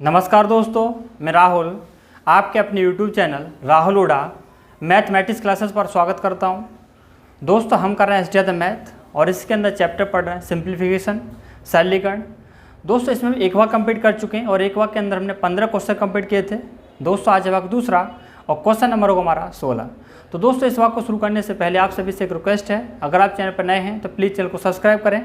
नमस्कार दोस्तों, मैं राहुल आपके अपने YouTube चैनल राहुल उड़ा मैथमेटिक्स क्लासेस पर स्वागत करता हूं। दोस्तों हम कर रहे हैं एसटीआई द मैथ और इसके अंदर चैप्टर पढ़ रहे हैं सिंप्लीफिकेशन सरलीकरण। दोस्तों इसमें हम एक वाक कंप्लीट कर चुके हैं और एक वाक के अंदर हमने 15 क्वेश्चन कंप्लीट किए थे। दोस्तों आज है वाक दूसरा और क्वेश्चन नंबर होगा हमारा 16। तो दोस्तों इस वाक को शुरू करने से पहले आप सभी से एक रिक्वेस्ट है, अगर आप चैनल पर नए हैं तो प्लीज़ चैनल को सब्सक्राइब करें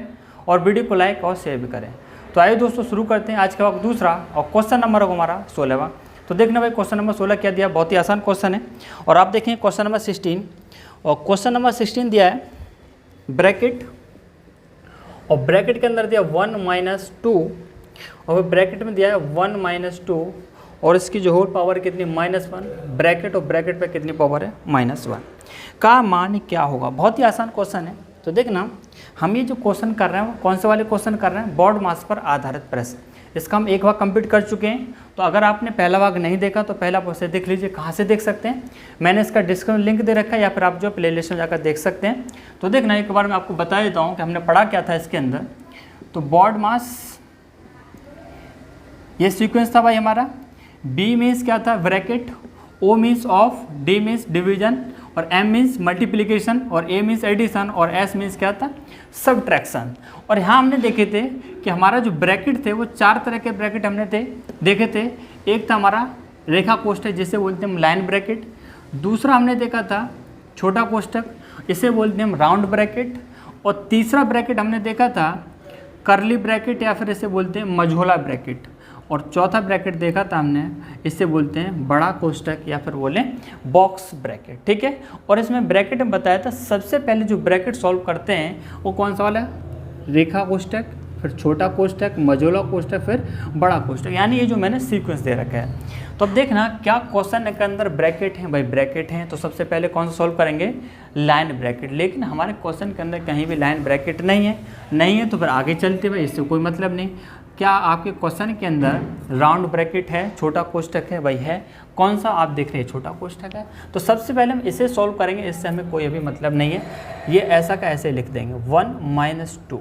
और वीडियो को लाइक और शेयर भी करें। तो आइए दोस्तों शुरू करते हैं आज का वाक दूसरा और क्वेश्चन नंबर होगा हमारा 16वां। तो देखना भाई क्वेश्चन नंबर 16 क्या दिया, बहुत ही आसान क्वेश्चन है। और आप देखें क्वेश्चन नंबर 16 और क्वेश्चन नंबर 16 दिया है ब्रैकेट और ब्रैकेट के अंदर दिया 1 - 2 और ब्रैकेट में दिया है 1 - 2 और इसकी जो होल पावर कितनी -1 ब्रैकेट और ब्रैकेट पे कितनी पावर है -1 का मान क्या होगा। बहुत ही आसान क्वेश्चन है। तो देखना हम ये जो क्वेश्चन कर रहे हैं कौन से वाले क्वेश्चन कर रहे हैं, बोर्ड मास पर आधारित प्रश्न। इसका हम एक भाग कंप्लीट कर चुके हैं। तो अगर आपने पहला भाग नहीं देखा तो पहला प्रोसेस देख लीजिए। कहाँ से देख सकते हैं, मैंने इसका डिस्क्रिप्शन लिंक दे रखा है या फिर आप जो प्ले लिस्ट में जाकर देख सकते हैं। तो देखना एक बार मैं आपको बता देता हूँ कि हमने पढ़ा क्या था इसके अंदर। तो बोर्ड मास ये सीक्वेंस था भाई हमारा। बी मीन्स क्या था bracket, O means of, D means division और एम मीन्स मल्टीप्लिकेशन और ए मीन्स एडिशन और एस मीन्स क्या था सबट्रैक्शन। और यहाँ हमने देखे थे कि हमारा जो ब्रैकेट थे वो 4 तरह के ब्रैकेट हमने देखे थे। एक था हमारा रेखा कोष्ठक जिसे बोलते हैं हम लाइन ब्रैकेट, दूसरा हमने देखा था छोटा कोष्ठक इसे बोलते हैं हम राउंड ब्रैकेट और तीसरा ब्रैकेट हमने देखा था कर्ली ब्रैकेट या फिर इसे बोलते हैं मझोला ब्रैकेट और चौथा ब्रैकेट देखा था हमने इससे बोलते हैं बड़ा कोष्ठक या फिर बोले बॉक्स ब्रैकेट। ठीक है। और इसमें ब्रैकेट में बताया था सबसे पहले जो ब्रैकेट सॉल्व करते हैं वो कौन सा वाला है, रेखा कोष्ठक, फिर छोटा कोष्ठक, मझोला कोष्ठक, फिर बड़ा कोष्ठक, यानी ये जो मैंने सीक्वेंस दे रखा है। तो अब देखना क्या क्वेश्चन के अंदर ब्रैकेट हैं भाई, ब्रैकेट हैं तो सबसे पहले कौन सा सॉल्व करेंगे, लाइन ब्रैकेट। लेकिन हमारे क्वेश्चन के अंदर कहीं भी लाइन ब्रैकेट नहीं है तो फिर आगे चलते भाई इससे कोई मतलब नहीं। क्या आपके क्वेश्चन के अंदर राउंड ब्रैकेट है, छोटा कोष्ठक है भाई, है कौन सा आप देख रहे हैं छोटा कोष्ठक है। तो सबसे पहले हम इसे सॉल्व करेंगे, इससे हमें कोई अभी मतलब नहीं है। ये ऐसा का ऐसे लिख देंगे 1 - 2।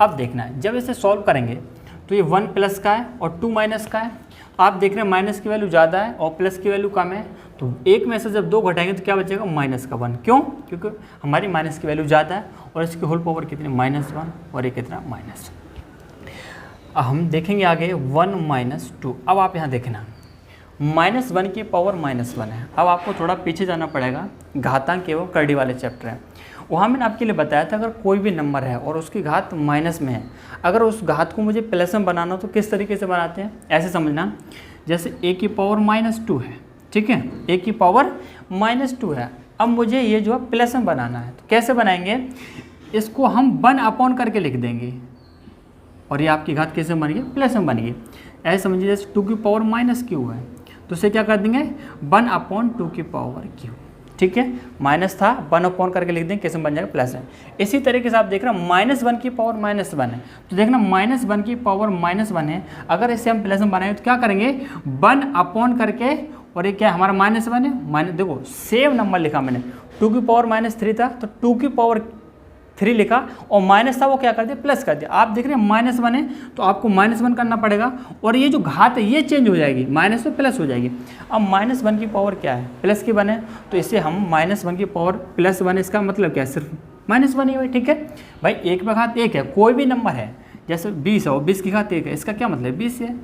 अब देखना है जब इसे सॉल्व करेंगे तो ये 1 प्लस का है और 2 माइनस का है। आप देख रहे हैं माइनस की वैल्यू ज़्यादा है और प्लस की वैल्यू कम है। तो एक में से जब 2 घटाएंगे तो क्या बचेगा -1। क्यों? क्योंकि हमारी माइनस की वैल्यू ज़्यादा है और इसकी होल पावर कितनी -1 और ये कितना -। अब हम देखेंगे आगे 1 - 2। अब आप यहाँ देखना -1 की पावर -1 है। अब आपको थोड़ा पीछे जाना पड़ेगा, घातांक एवं करड़ी वाले चैप्टर है। वहाँ मैंने आपके लिए बताया था अगर कोई भी नंबर है और उसकी घात माइनस में है, अगर उस घात को मुझे प्लस में बनाना हो तो किस तरीके से बनाते हैं, ऐसे समझना जैसे a की पावर -2 है। ठीक है, a की पावर -2 है। अब मुझे ये जो है प्लस में बनाना है तो कैसे बनाएंगे, इसको हम 1 करके लिख देंगे और ये आपकी घात कैसे बन गई, प्लस में बन गई। ऐसे समझिए जैसे 2 की पावर -q है तो उसे क्या कर देंगे 1/2 की पावर q। ठीक है, माइनस था 1 करके लिख देंगे, कैसे बन जाएगा प्लस है। इसी तरीके से आप देख रहे हैं -1 की पावर -1 है तो देखना -1 की पावर -1 है। अगर इसे हम प्लस में बनाएंगे तो क्या करेंगे 1 करके, और ये क्या है हमारा -1 है। देखो सेम नंबर लिखा मैंने, 2 की पावर -3 था तो 2 की पावर 3 लिखा और माइनस था वो क्या कर दिया प्लस कर दिया। आप देख रहे हैं -1 है तो आपको -1 करना पड़ेगा और ये जो घात है ये चेंज हो जाएगी, माइनस में प्लस हो जाएगी। अब -1 की पावर क्या है, प्लस की 1 है तो इसे हम -1 की पावर +1, इसका मतलब क्या है सिर्फ -1 ही हुई। ठीक है भाई, एक पे घात 1 है, कोई भी नंबर है जैसे 20 है और 20 की घात 1 है, इसका क्या मतलब 20 है,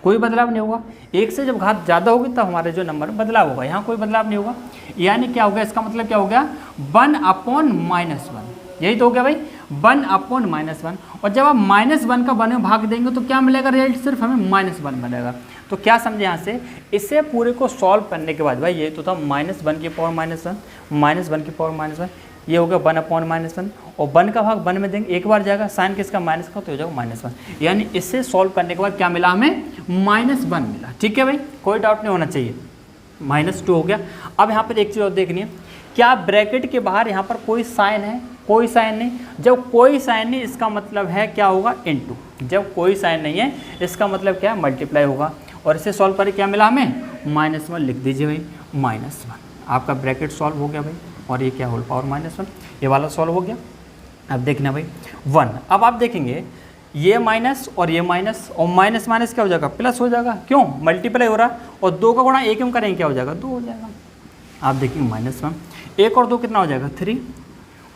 कोई बदलाव नहीं होगा। 1 से जब घात ज़्यादा होगी तब हमारे जो नंबर बदलाव होगा, यहाँ कोई बदलाव नहीं होगा। यानी क्या हो गया, इसका मतलब क्या हो गया 1/-1, यही तो हो गया भाई 1/-1। और जब आप -1 का 1 में भाग देंगे तो क्या मिलेगा रिजल्ट, सिर्फ हमें -1 मिलेगा। तो क्या समझे यहाँ से, इसे पूरे को सॉल्व करने के बाद भाई ये तो था -1 की पावर -1 की पावर -1, ये हो गया 1/-1 और 1 का भाग 1 में देंगे, एक बार जाएगा साइन किसका माइनस का तो हो जाएगा -1। यानी इससे सॉल्व करने के बाद क्या मिला हमें -1 मिला। ठीक है भाई, कोई डाउट नहीं होना चाहिए। -2 हो गया। अब यहाँ पर एक चीज़ और देखनी है, क्या ब्रैकेट के बाहर यहाँ पर कोई साइन है, कोई साइन नहीं। जब कोई साइन नहीं इसका मतलब है क्या होगा इनटू, जब कोई साइन नहीं है इसका मतलब क्या है मल्टीप्लाई होगा। और इसे सॉल्व करें क्या मिला हमें -1 लिख दीजिए भाई, -1 आपका ब्रैकेट सॉल्व हो गया भाई। और ये क्या होल पावर -1, ये वाला सॉल्व हो गया। अब देखना भाई 1। अब आप देखेंगे ये माइनस और ये माइनस, और माइनस माइनस क्या हो जाएगा, प्लस हो जाएगा, क्यों, मल्टीप्लाई हो रहा है, और 2 का गुणा 1 में करेंगे क्या हो जाएगा, 2 हो जाएगा। आप देखिए -1, 1 और 2 कितना हो जाएगा 3,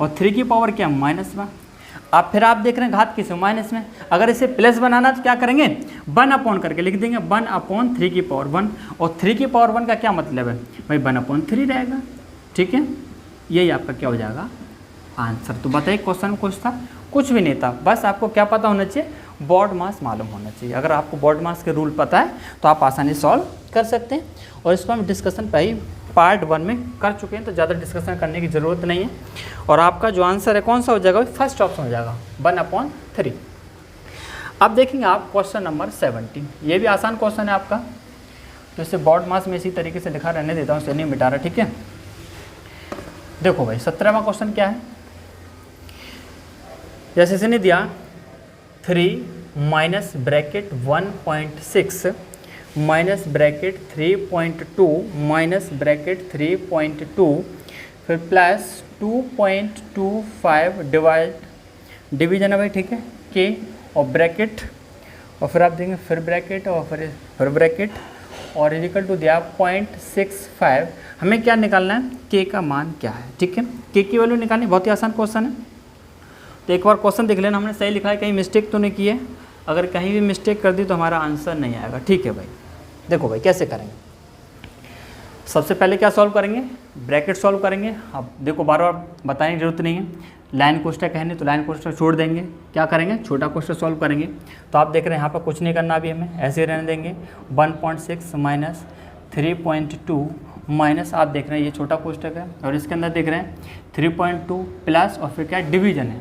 और 3 की पावर क्या -1। अब फिर आप देख रहे हैं घात किस माइनस में, अगर इसे प्लस बनाना तो क्या करेंगे, 1 अपॉन करके लिख देंगे, 1/3 की पावर 1, और 3 की पावर 1 का क्या मतलब है भाई 1/3 रहेगा, ठीक है। यही आपका क्या हो जाएगा आंसर। तो बताइए क्वेश्चन में कुछ था, कुछ भी नहीं था, बस आपको क्या पता होना चाहिए, बॉड मास मालूम होना चाहिए। अगर आपको बॉड मास के रूल पता है तो आप आसानी सॉल्व कर सकते हैं। और इसको हम डिस्कशन पहले पार्ट 1 में कर चुके हैं, तो ज़्यादा डिस्कशन करने की ज़रूरत नहीं है। और आपका जो आंसर है कौन सा हो जाएगा, फर्स्ट ऑप्शन हो जाएगा 1/3। अब देखेंगे आप क्वेश्चन नंबर 17, ये भी आसान क्वेश्चन है आपका, तो इसे बॉड मास में इसी तरीके से लिखा रहने देता हूँ, इसे नहीं मिटा रहा, ठीक है। देखो भाई 17वां क्वेश्चन क्या है, जैसे इसने दिया 3 minus bracket 1.6 minus bracket 3.2 minus bracket 3.2 फिर प्लस 2.25 डिवीजन है भाई, ठीक है, के और ब्रैकेट, और फिर आप देंगे फिर ब्रैकेट और फिर ब्रैकेट, और इक्वल टू दिया 0.65। हमें क्या निकालना है, के का मान क्या है, ठीक है, के की वैल्यू निकालनी, बहुत ही आसान क्वेश्चन है। तो एक बार क्वेश्चन देख लेना, हमने सही लिखा है, कहीं मिस्टेक तो नहीं की है, अगर कहीं भी मिस्टेक कर दी तो हमारा आंसर नहीं आएगा, ठीक है भाई। देखो भाई कैसे करेंगे, सबसे पहले क्या सॉल्व करेंगे, ब्रैकेट सॉल्व करेंगे। अब देखो बार बार बताने की जरूरत नहीं है, लाइन कोष्ठक है नहीं तो लाइन कोष्ठक छोड़ देंगे, क्या करेंगे छोटा कोष्ठक सॉल्व करेंगे। तो आप देख रहे हैं यहाँ पर कुछ नहीं करना, अभी हमें ऐसे ही रहने देंगे, 1.6 माइनस 3.2 माइनस, आप देख रहे हैं ये छोटा कोष्ठक है, और इसके अंदर देख रहे हैं 3.2 प्लस, और फिर क्या डिवीजन है।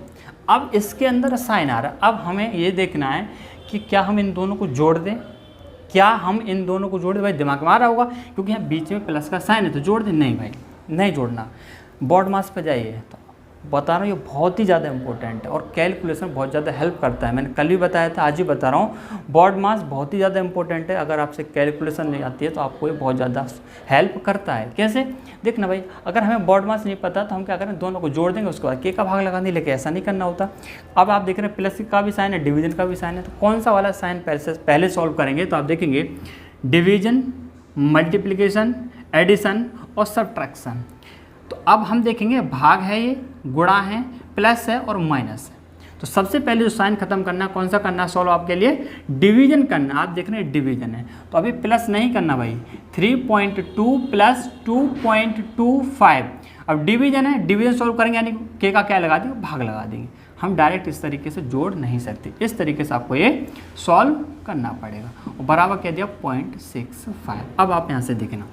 अब इसके अंदर साइन आ रहा है, अब हमें ये देखना है कि क्या हम इन दोनों को जोड़ दें, क्या हम इन दोनों को जोड़ दें। भाई दिमाग में आ रहा होगा क्योंकि यहाँ बीच में प्लस का साइन है तो जोड़ दें, नहीं भाई नहीं जोड़ना, बॉड मास पे जाइए। तो बता रहा हूँ ये बहुत ही ज़्यादा इंपॉर्टेंट है और कैलकुलेशन बहुत ज़्यादा हेल्प करता है, मैंने कल भी बताया था, आज ही बता रहा हूँ, बॉड मास बहुत ही ज़्यादा इंपॉर्टेंट है। अगर आपसे कैलकुलेशन नहीं आती है तो आपको ये बहुत ज़्यादा हेल्प करता है। कैसे, देखना भाई, अगर हमें बॉड मास नहीं पता तो हम क्या करें, दोनों को जोड़ देंगे, उसके बाद के का भाग लगा देंगे, लेकिन ऐसा नहीं करना होता। अब आप देख रहे हैं प्लस का भी साइन है, डिवीजन का भी साइन है, तो कौन सा वाला साइन पहले सॉल्व करेंगे। तो आप देखेंगे डिवीजन, मल्टीप्लिकेशन, एडिशन और सब्ट्रैक्शन। तो अब हम देखेंगे भाग है, ये गुणा है, प्लस है और माइनस है। तो सबसे पहले जो साइन खत्म करना है, कौन सा करना है सॉल्व आपके लिए, डिवीजन करना। आप देख रहे हैं डिवीजन है, तो अभी प्लस नहीं करना भाई, 3.2 प्लस 2.25। अब डिवीजन है, डिवीजन सॉल्व करेंगे यानी के का क्या लगा देंगे, भाग लगा देंगे। हम डायरेक्ट इस तरीके से जोड़ नहीं सकते, इस तरीके से आपको ये सॉल्व करना पड़ेगा। और बराबर क्या दिया 0.65। अब आप यहाँ से देखना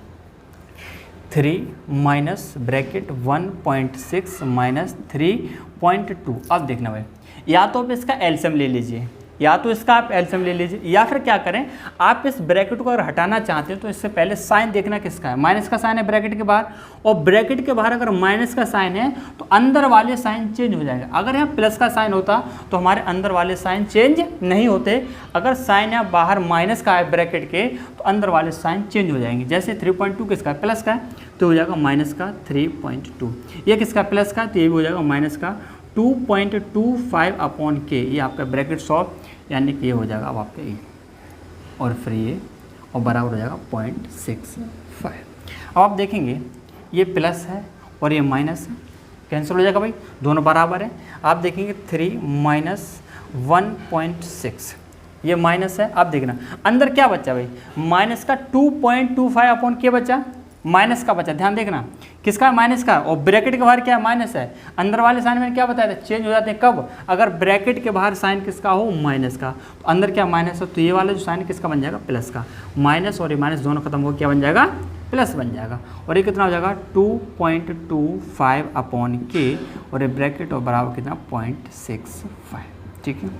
3 माइनस ब्रैकेट 1.6 माइनस 3.2। अब देखना भाई, या तो आप इसका एलसीएम ले लीजिए, या तो इसका आप एलसीएम ले लीजिए, या फिर क्या करें, आप इस ब्रैकेट को अगर हटाना चाहते हैं तो इससे पहले साइन देखना किसका है, माइनस का साइन है ब्रैकेट के बाहर, और ब्रैकेट के बाहर अगर माइनस का साइन है तो अंदर वाले साइन चेंज हो जाएगा। अगर यहाँ प्लस का साइन होता तो हमारे अंदर वाले साइन चेंज नहीं होते। अगर साइन यहाँ बाहर माइनस का है ब्रैकेट के तो अंदर वाले साइन चेंज हो जाएंगे। जैसे 3.2 किसका है, प्लस का है, तो हो जाएगा माइनस का 3.2। ये किसका प्लस का, तो ये भी हो जाएगा माइनस का 2.25 अपॉन के। ये आपका ब्रैकेट सॉल्व, यानी कि ये हो जाएगा अब आपका ए, और फिर ये और बराबर हो जाएगा 0.65। अब आप देखेंगे ये प्लस है और ये माइनस है, कैंसिल हो जाएगा भाई, दोनों बराबर है। आप देखेंगे 3 माइनस 1.6, ये माइनस है। आप देखना अंदर क्या बचा भाई, माइनस का 2.25 अपॉन के बचा, माइनस का बचा, ध्यान देखना किसका, माइनस का, और ब्रैकेट के बाहर क्या है, माइनस है। अंदर वाले साइन में क्या बताया था, चेंज हो जाते हैं कब, अगर ब्रैकेट के बाहर साइन किसका हो, माइनस का, तो अंदर क्या माइनस हो, तो ये वाला जो साइन किसका बन जाएगा, प्लस का। माइनस और ये माइनस दोनों खत्म हो क्या बन जाएगा, प्लस बन जाएगा। और ये कितना हो जाएगा 2.25 अपॉन के, और ये ब्रैकेट और बराबर कितना 0.65, ठीक है।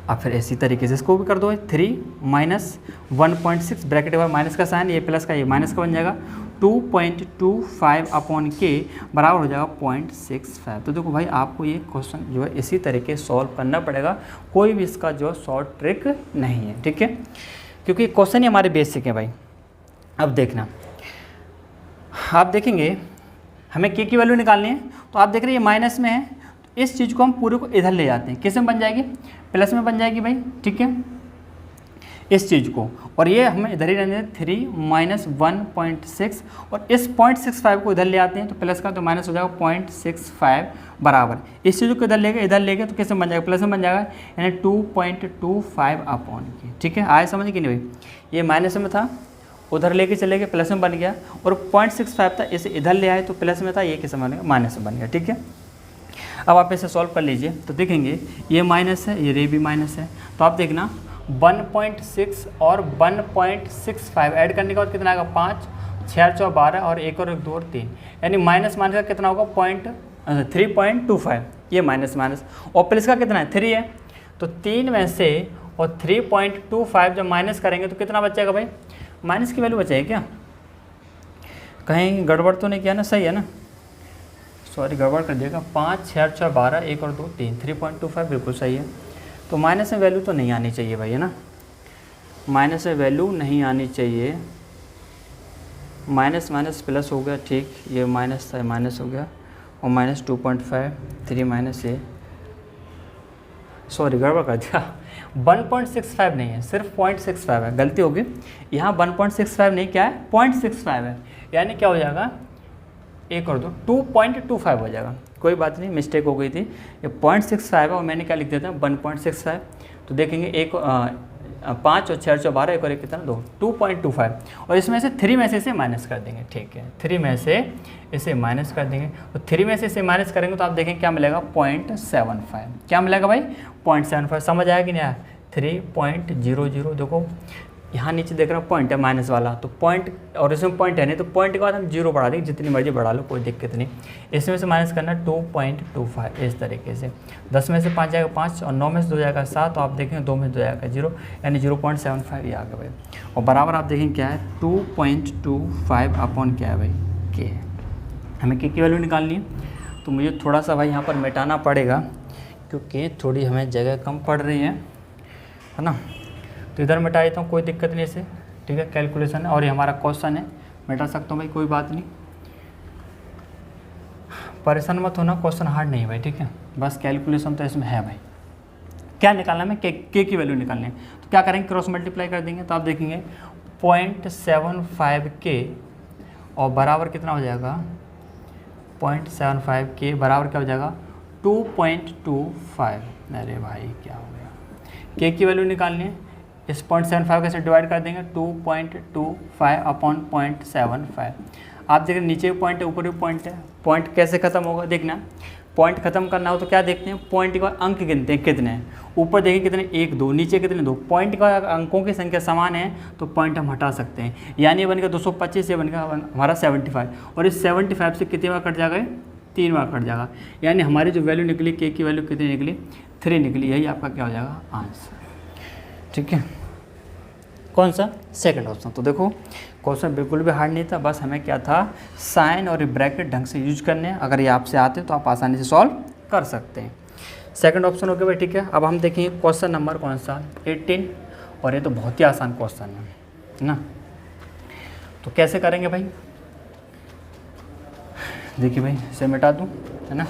अब फिर इसी तरीके से इसको भी कर दो, 3 माइनस 1.6 ब्रैकेट के बाद माइनस का साइन, ये प्लस का, ये माइनस का बन जाएगा 2.25 अपॉन के बराबर हो जाएगा 0.65। तो देखो भाई आपको ये क्वेश्चन जो है इसी तरीके सॉल्व करना पड़ेगा, कोई भी इसका जो शॉर्ट ट्रिक नहीं है, ठीक है, क्योंकि क्वेश्चन ही हमारे बेसिक है भाई। अब देखना, आप देखेंगे हमें के की वैल्यू निकालनी है, तो आप देख रहे हैं ये माइनस में है, इस चीज़ को हम पूरे को इधर ले जाते हैं, किस में बन जाएगी, प्लस में बन जाएगी भाई, ठीक है, इस चीज़ को, और ये हमें इधर ही रहने दें 3 माइनस 1.6, और इस 0.65 को इधर ले आते हैं तो प्लस का तो माइनस हो जाएगा 0.65 बराबर, इस चीज़ को इधर लेके तो कैसे बन जाएगा, प्लस में बन जाएगा, यानी 2.25 अपॉन के, ठीक है, आए समझ कि नहीं भाई, ये माइनस में था उधर लेके चले गए प्लस में बन गया, और 0.65 था इसे इधर ले आए तो प्लस में था, ये कैसे बनेगा, माइनस में बन गया, ठीक है। अब आप इसे सॉल्व कर लीजिए तो देखेंगे ये माइनस है, ये भी माइनस है, तो आप देखना 1.6 और 1.65 ऐड करने के बाद कितना आएगा, 5 6 4 12 और 1 और 1 2 और 3, यानी माइनस का कितना होगा 3.25, ये माइनस और प्लस का कितना है 3 है, तो 3 में से और 3.25 जब माइनस करेंगे तो कितना बचेगा भाई, माइनस की वैल्यू बचेगी क्या, कहीं गड़बड़ तो नहीं किया ना, सही है ना, सॉरी गड़बड़ कर दिएगा, 5 6 4 12 1 और 2 3, 3.25 बिल्कुल सही है, तो माइनस में वैल्यू तो नहीं आनी चाहिए भाई, है ना, माइनस में वैल्यू नहीं आनी चाहिए, माइनस प्लस हो गया, ठीक, ये माइनस था माइनस हो गया, और माइनस 2.5 3 माइनस ये, सॉरी गड़बड़ कर दिया, 1.65 नहीं है, सिर्फ 0.65 है, गलती होगी, यहाँ 1.65 नहीं, क्या है 0.65 है, यानी क्या हो जाएगा 1 और 2 2.25 हो जाएगा, कोई बात नहीं, मिस्टेक हो गई थी, ये 0.65 है और मैंने क्या लिख देता हूँ 1.65, तो देखेंगे 5 और 6 4 12 1 और 1 कितना 2, 2.25, और इसमें से 3 में से इसे माइनस कर देंगे, ठीक है, 3 में से इसे माइनस कर देंगे, तो 3 में से इसे माइनस करेंगे तो आप देखेंगे क्या मिलेगा 0.75, क्या मिलेगा भाई 0.75, समझ आया कि नहीं आया, 3.00, देखो यहाँ नीचे देख रहा हूँ पॉइंट है माइनस वाला, तो पॉइंट और इसमें पॉइंट है नहीं, तो पॉइंट के बाद हम 0 बढ़ा देंगे, जितनी मर्जी बढ़ा लो कोई दिक्कत नहीं, इसमें से माइनस करना 2.25 इस तरीके से, 10 में से 5 जाएगा 5 और 9 में से 2 जाएगा 7, तो आप देखेंगे 2 में से 2 जाएगा 0, यानी 0.75 ये आ गया भाई, और बराबर आप देखेंगे क्या है 2.25 अपॉन क्या है भाई के, हमें के की वैल्यू निकालनी है, तो मुझे थोड़ा सा भाई यहाँ पर मिटाना पड़ेगा क्योंकि थोड़ी हमें जगह कम पड़ रही है ना, तो इधर मिटा देता हूँ, कोई दिक्कत नहीं इसे, ठीक है, कैलकुलेशन है और ये हमारा क्वेश्चन है, मिटा सकता हूँ भाई, कोई बात नहीं, परेशान मत होना, क्वेश्चन हार्ड नहीं भाई, ठीक है, बस कैलकुलेशन तो इसमें है भाई, क्या निकालना है, के की वैल्यू निकालनी है, तो क्या करेंगे क्रॉस मल्टीप्लाई कर देंगे, तो आप देखेंगे 0.75 के और बराबर कितना हो जाएगा 0.75 के बराबर क्या हो जाएगा 2.25, अरे भाई क्या हो गया, के की वैल्यू निकालनी है, इस 0.75 कैसे डिवाइड कर देंगे 2.25 अपॉन 0.75, आप देखें नीचे भी पॉइंट है ऊपर भी पॉइंट है, पॉइंट कैसे खत्म होगा देखना, पॉइंट खत्म करना हो तो क्या देखते हैं, पॉइंट के बाद अंक गिनते हैं कितने हैं, ऊपर देखें कितने 1 2, नीचे कितने 2, पॉइंट का अंकों की संख्या समान है तो पॉइंट हम हटा सकते हैं, यानी ये बन गया 225, ये बन गया हमारा 75, और इस 75 से कितने बार कट जाएगा 3 बार कट जाएगा, यानी हमारी जो वैल्यू निकली के की वैल्यू कितनी निकली 3 निकली, यही आपका क्या हो जाएगा आंसर, ठीक है, कौन सा सेकंड ऑप्शन। तो देखो क्वेश्चन बिल्कुल भी हार्ड नहीं था, बस हमें क्या था साइन और ब्रैकेट ढंग से यूज करने हैं, अगर ये आपसे आते हैं तो आप आसानी से सॉल्व कर सकते हैं, सेकंड ऑप्शन हो गया भाई, ठीक है। अब हम देखेंगे क्वेश्चन नंबर कौन सा 18, और ये तो बहुत ही आसान क्वेश्चन है ना, तो कैसे करेंगे भाई, देखिए भाई इसे मिटा दूँ, है ना,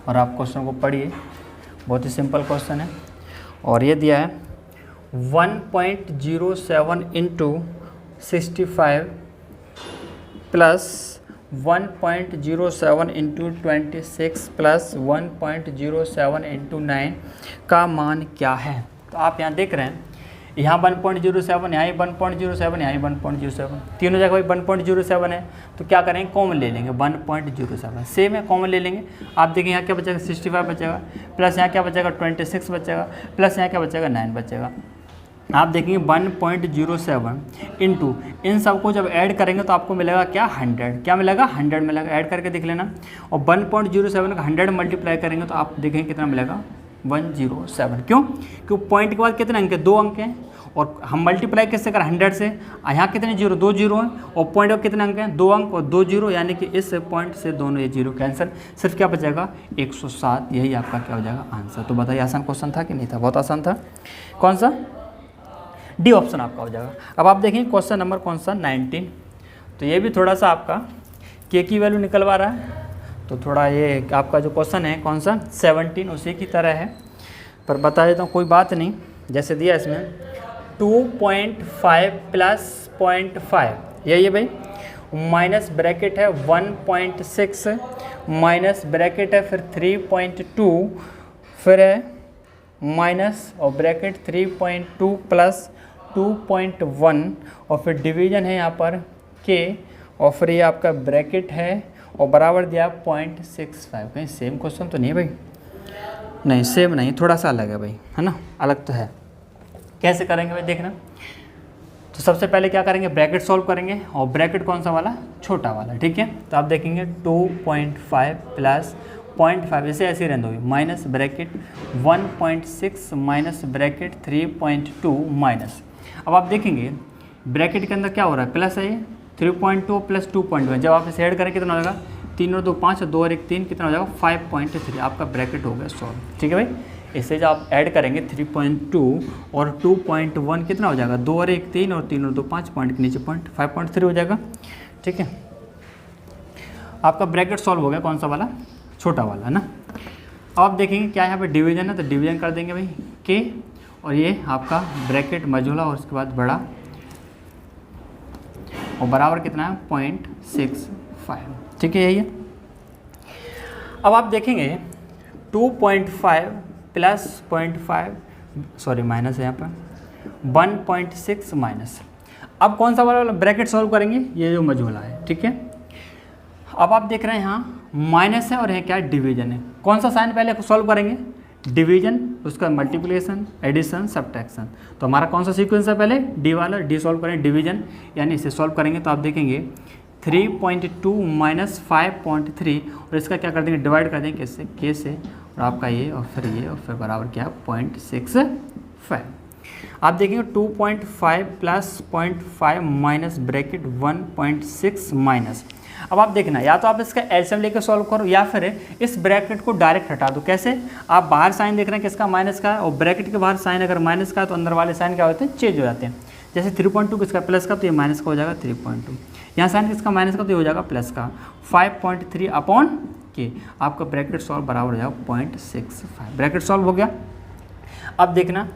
और आप क्वेश्चन को पढ़िए, बहुत ही सिंपल क्वेश्चन है, और ये दिया है 1.07 into 65 plus 1.07 into 26 plus 1.07 into 9 का मान क्या है। तो आप यहाँ देख रहे हैं, यहाँ 1.07, यहाँ 1.07, यहाँ 1.07, तीनों जगह भाई 1.07 है, तो क्या करेंगे कॉमन ले लेंगे 1.07, सेम है कॉमन ले लेंगे। आप देखें यहाँ क्या बचेगा 65 बचेगा, प्लस यहाँ क्या बचेगा 26 बचेगा, प्लस यहाँ क्या बचेगा 9 बचेगा। आप देखेंगे 1.07 इंटू इन सबको जब ऐड करेंगे तो आपको मिलेगा क्या 100, क्या मिलेगा 100 मिलेगा, ऐड करके देख लेना। और 1.07 का 100 मल्टीप्लाई करेंगे तो आप देखेंगे कितना मिलेगा 107। क्यों? क्योंकि पॉइंट के बाद कितने अंक हैं 2 अंक हैं, और हम मल्टीप्लाई कैसे करें 100 से, यहाँ कितने जीरो 2 जीरो हैं, और पॉइंट पर कितने अंक हैं 2 अंक और 2 जीरो, यानी कि इस पॉइंट से दोनों ये जीरो कैंसिल, सिर्फ क्या बचेगा 107, यही आपका क्या हो जाएगा आंसर। तो बताइए आसान क्वेश्चन था कि नहीं था, बहुत आसान था। कौन सा डी ऑप्शन आपका हो जाएगा। अब आप देखें क्वेश्चन नंबर कौन सा 19, तो ये भी थोड़ा सा आपका के की वैल्यू निकलवा रहा है, तो थोड़ा ये आपका जो क्वेश्चन है कौन सा 17 उसी की तरह है, पर बता देता हूँ कोई बात नहीं। जैसे दिया इसमें 2.5 प्लस 0.5 यही है भाई, माइनस ब्रैकेट है 1.6 माइनस ब्रैकेट है फिर 3.2 फिर है माइनस और ब्रैकेट 3.2 प्लस 2.1 और फिर डिवीजन है यहाँ पर के और फिर ये आपका ब्रैकेट है और बराबर दिया 0.65। कहीं सेम क्वेश्चन तो नहीं है भाई? नहीं सेम नहीं, थोड़ा सा अलग है भाई, है ना, अलग तो है। कैसे करेंगे भाई देखना। तो सबसे पहले क्या करेंगे, ब्रैकेट सॉल्व करेंगे और ब्रैकेट कौन सा वाला, छोटा वाला, ठीक है। तो आप देखेंगे 2.5 प्लस 0.5 इसे ऐसे रहने दोगे minus bracket 1.6 minus bracket 3.2 minus. अब आप देखेंगे ब्रैकेट के अंदर क्या हो रहा है, प्लस है 3.2 प्लस 2.1, जब आप इसे ऐड करें कितना हो जाएगा, 3 और 2 5 और 2 और 1 3, कितना हो जाएगा 5.3। आपका ब्रैकेट हो गया सॉल्व, ठीक है भाई। इससे जब आप ऐड करेंगे 3.2 और 2.1 कितना हो जाएगा, 2 और 1 3 और 3 और 2 5, पॉइंट के नीचे पॉइंट 5.3 हो जाएगा, ठीक है। आपका ब्रैकेट सॉल्व हो गया कौन सा वाला, छोटा वाला, है ना। अब आप देखेंगे क्या यहाँ पे डिवीजन है, तो डिवीजन कर देंगे भाई के और ये आपका ब्रैकेट मझोला और उसके बाद बड़ा और बराबर कितना है 0.65, ठीक है, यही है। अब आप देखेंगे 2.5 प्लस 0.5 सॉरी माइनस है यहाँ पर 1.6 माइनस। अब कौन सा वाला ब्रैकेट सॉल्व करेंगे, ये जो मझोला है, ठीक है। अब आप देख रहे हैं यहाँ माइनस है और है क्या, डिवीजन है। कौन सा साइन पहले सॉल्व करेंगे, डिवीजन, उसका मल्टीप्लिकेशन, एडिशन, सब्ट्रैक्शन। तो हमारा कौन सा सीक्वेंस है, पहले डी वाला, डी सॉल्व करें डिवीजन, यानी इसे सॉल्व करेंगे तो आप देखेंगे 3.2 माइनस 5.3 और इसका क्या कर देंगे, डिवाइड कर देंगे किससे, के से, और आपका ये और फिर बराबर क्या 0.65। आप देखेंगे 2.5 प्लस 0.5 माइनस ब्रैकेट 1.6 माइनस। अब आप देखना, या तो आप इसका एलसीएम लेकर सॉल्व करो या फिर इस ब्रैकेट को डायरेक्ट हटा दो। कैसे, आप बाहर साइन देख रहे हैं किसका, माइनस का, और ब्रैकेट के बाहर साइन अगर माइनस का है तो अंदर वाले साइन क्या होते हैं, चेंज हो जाते हैं। जैसे 3.2 किसका, प्लस का, तो ये माइनस का हो जाएगा 3.2। यहाँ साइन किसका, माइनस का, तो ये हो जाएगा प्लस का 5.3 अपॉन के। आपका ब्रैकेट सॉल्व बराबर हो जाएगा 0.65। ब्रैकेट सॉल्व हो गया। अब देखना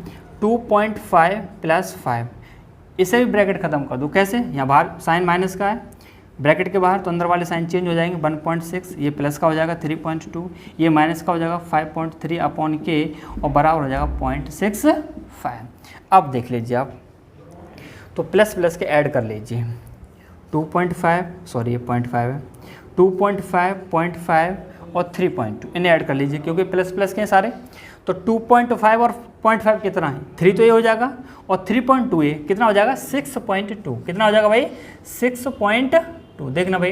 2.5 प्लस 5, इसे भी ब्रैकेट खत्म कर दो। कैसे, यहाँ बाहर साइन माइनस का है ब्रैकेट के बाहर, तो अंदर वाले साइन चेंज हो जाएंगे 1.6, ये प्लस का हो जाएगा 3.2, ये माइनस का हो जाएगा 5.3 अपॉन के और बराबर हो जाएगा 0.65। अब देख लीजिए आप, तो प्लस प्लस के ऐड कर लीजिए 2.5 सॉरी ये 0.5 है, 2.5 0.5 और 3.2 इन्हें ऐड कर लीजिए क्योंकि प्लस प्लस के हैं सारे। तो 2.5 और 0.5 कितना है, 3 तो ये हो जाएगा और 3.2 ये कितना हो जाएगा 6.2। कितना हो जाएगा भाई 6.2। देखना भाई